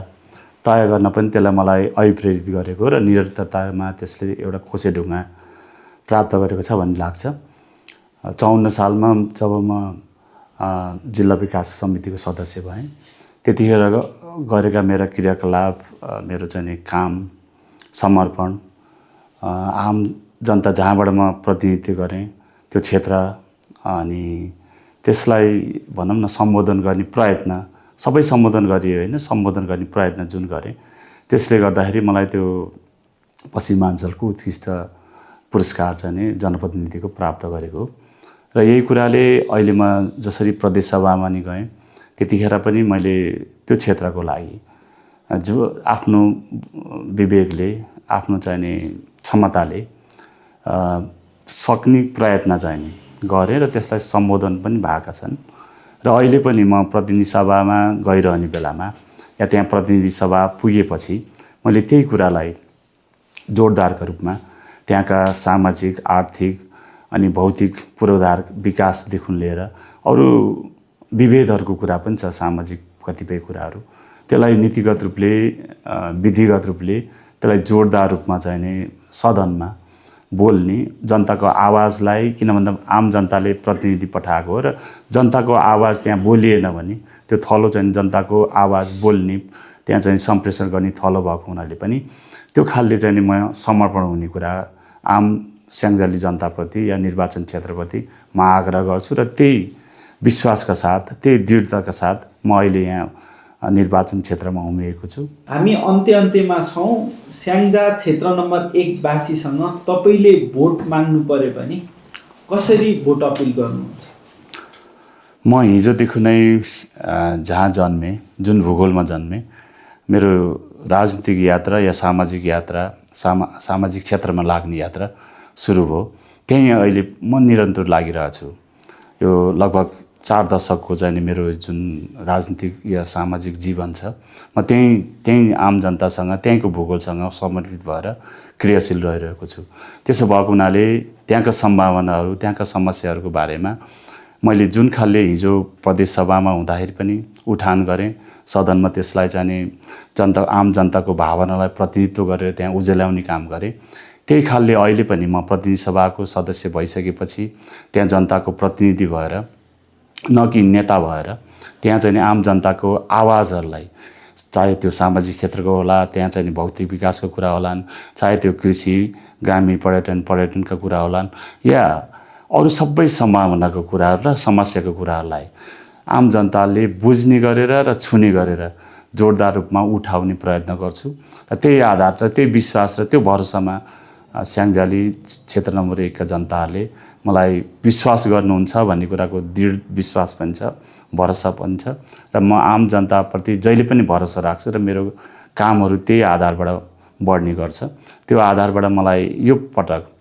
तय गर्न पनि त्यसलाई मलाई अभिप्रेरित गरेको र निरन्तरतामा त्यसले एउटा खोसेढुङ्गा प्राप्त गरेको छ भन्ने लाग्छ। 54 सालमा जब म जिल्ला विकास समितिको सदस्य भएँ त्यतिखेर गरेका मेरा क्रियाकलाप मेरो चाहिँ नि काम समर्पण आम जनता जहाँबाट म प्रतिनिधित्व गरेँ त्यो क्षेत्र अनि त्यसलाई भनौँ न सम्बोधन गर्ने प्रयत्न सबै सम्बोधन गरियो होइन सम्बोधन गर्ने प्रयत्न जुन गरेँ त्यसले गर्दाखेरि मलाई त्यो पश्चिमाञ्चलको उत्कृष्ट पुरस्कार चाहिँ नि जनप्रतिनिधिको प्राप्त गरेको र यही कुराले अहिले म जसरी प्रदेश सभामा नि गएँ त्यतिखेर पनि मैले त्यो क्षेत्रको लागि जो आफ्नो विवेकले आफ्नो चाहिँ नि क्षमताले सक्ने प्रयत्न चाहिँ नि गरेँ र त्यसलाई सम्बोधन पनि भएका छन्। र अहिले पनि म प्रतिनिधि सभामा गइरहने बेलामा या त्यहाँ प्रतिनिधि सभा पुगेपछि मैले त्यही कुरालाई जोडदारका रूपमा त्यहाँका सामाजिक आर्थिक अनि भौतिक पूर्वाधार विकासदेखि लिएर अरू विभेदहरूको कुरा पनि छ सामाजिक कतिपय कुराहरू त्यसलाई नीतिगत रूपले विधिगत रूपले त्यसलाई जोडदार रूपमा चाहिँ नि सदनमा बोल्ने जनताको आवाजलाई किन भन्दा आम जनताले प्रतिनिधि पठाएको हो र जनताको आवाज त्यहाँ बोलिएन भने त्यो थलो चाहिँ जनताको आवाज बोल्ने त्यहाँ चाहिँ सम्प्रेषण गर्ने थलो भएको हुनाले पनि त्यो खालले चाहिँ नि म समर्पण हुने कुरा आम स्याङ्जाली जनताप्रति या निर्वाचन क्षेत्रप्रति म आग्रह गर्छु र त्यही विश्वासका साथ त्यही दृढताका साथ म अहिले यहाँ निर्वाचन क्षेत्रमा उम्रिएको छु। हामी अन्त्यमा छौँ। स्याङ्जा क्षेत्र नम्बर 1 वासीसँग तपाईँले भोट माग्नु पर्यो भने कसरी भोट अपिल गर्नुहुन्छ? म हिजोदेखि नै जहाँ जन्मेँ, जुन भूगोलमा जन्मेँ, मेरो राजनीतिक यात्रा या सामाजिक यात्रा, सामाजिक क्षेत्रमा लाग्ने यात्रा सुरु भयो। त्यहीँ अहिले म निरन्तर लागिरहेको छु। यो लगभग 4 दशकको चाहिँ मेरो जुन राजनीतिक या सामाजिक जीवन छ, म त्यहीँ आम जनतासँग, त्यहीँको भूगोलसँग समर्पित भएर क्रियाशील रहिरहेको छु। त्यसो भएको हुनाले त्यहाँका सम्भावनाहरू, त्यहाँका समस्याहरूको बारेमा मैले जुन खालले हिजो प्रदेश सभामा हुँदाखेरि पनि उठान गरेँ, सदनमा त्यसलाई चाहिँ आम जनताको भावनालाई प्रतिनिधित्व गरेर त्यहाँ उजेल्याउने काम गरेँ। त्यही खालले अहिले पनि म प्रतिनिधि सभाको सदस्य भइसकेपछि त्यहाँ जनताको प्रतिनिधि भएर, न कि नेता भएर, त्यहाँ चाहिँ आम जनताको आवाजहरूलाई, चाहे त्यो सामाजिक क्षेत्रको होला, त्यहाँ चाहिँ भौतिक विकासको कुरा होलान्, चाहे त्यो कृषि, ग्रामीण पर्यटनका कुरा होलान्, या अरू सबै सम्भावनाको कुराहरू र समस्याको कुराहरूलाई आम जनताले बुझ्ने गरेर र छुने गरेर जोडदार रूपमा उठाउने प्रयत्न गर्छु। र त्यही आधार र त्यही विश्वास र त्यो भरोसामा स्याङ्जाली क्षेत्र नम्बर 1 का जनताहरूले मलाई विश्वास गर्नुहुन्छ भन्ने कुराको दृढ विश्वास पनि छ, भरोसा पनि छ। र म आम जनताप्रति जहिले पनि भरोसा राख्छु र मेरो कामहरू त्यही आधारबाट बढ्ने गर्छ। त्यो आधारबाट मलाई यो पटक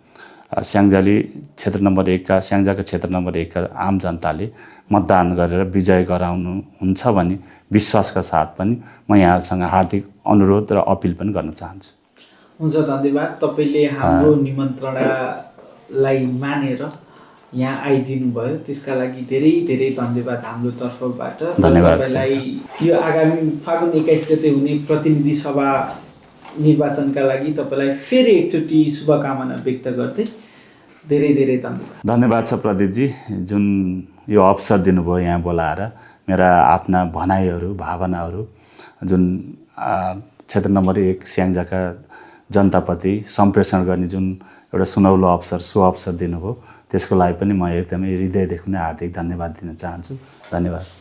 स्याङ्जाली क्षेत्र नम्बर 1 का, स्याङ्जाका क्षेत्र नम्बर 1 का आम जनताले मतदान गरेर विजय गराउनु हुन्छ भन्ने विश्वासका साथ पनि म यहाँहरूसँग हार्दिक अनुरोध र अपिल पनि गर्न चाहन्छु। हुन्छ, धन्यवाद। तपाईँले हाम्रो निमन्त्रणालाई मानेर यहाँ आइदिनु भयो, त्यसका लागि धेरै धेरै धन्यवाद हाम्रो तर्फबाट। धन्यवाद। तपाईँलाई यो आगामी फागुन 21 गते हुने प्रतिनिधि सभा निर्वाचनका लागि तपाईँलाई फेरि एकचोटि शुभकामना व्यक्त गर्दै धेरै धेरै धन्यवाद। धन्यवाद छ प्रदीपजी, जुन यो अवसर दिनुभयो यहाँ बोलाएर मेरा आफ्ना भनाइहरू, भावनाहरू जुन क्षेत्र नम्बर 1 स्याङ्जाका जनताप्रति सम्प्रेषण गर्ने जुन एउटा सुनौलो अवसर, सो अवसर दिनुभयो, त्यसको लागि पनि म एकदमै हृदयदेखि नै हार्दिक धन्यवाद दिन चाहन्छु। धन्यवाद।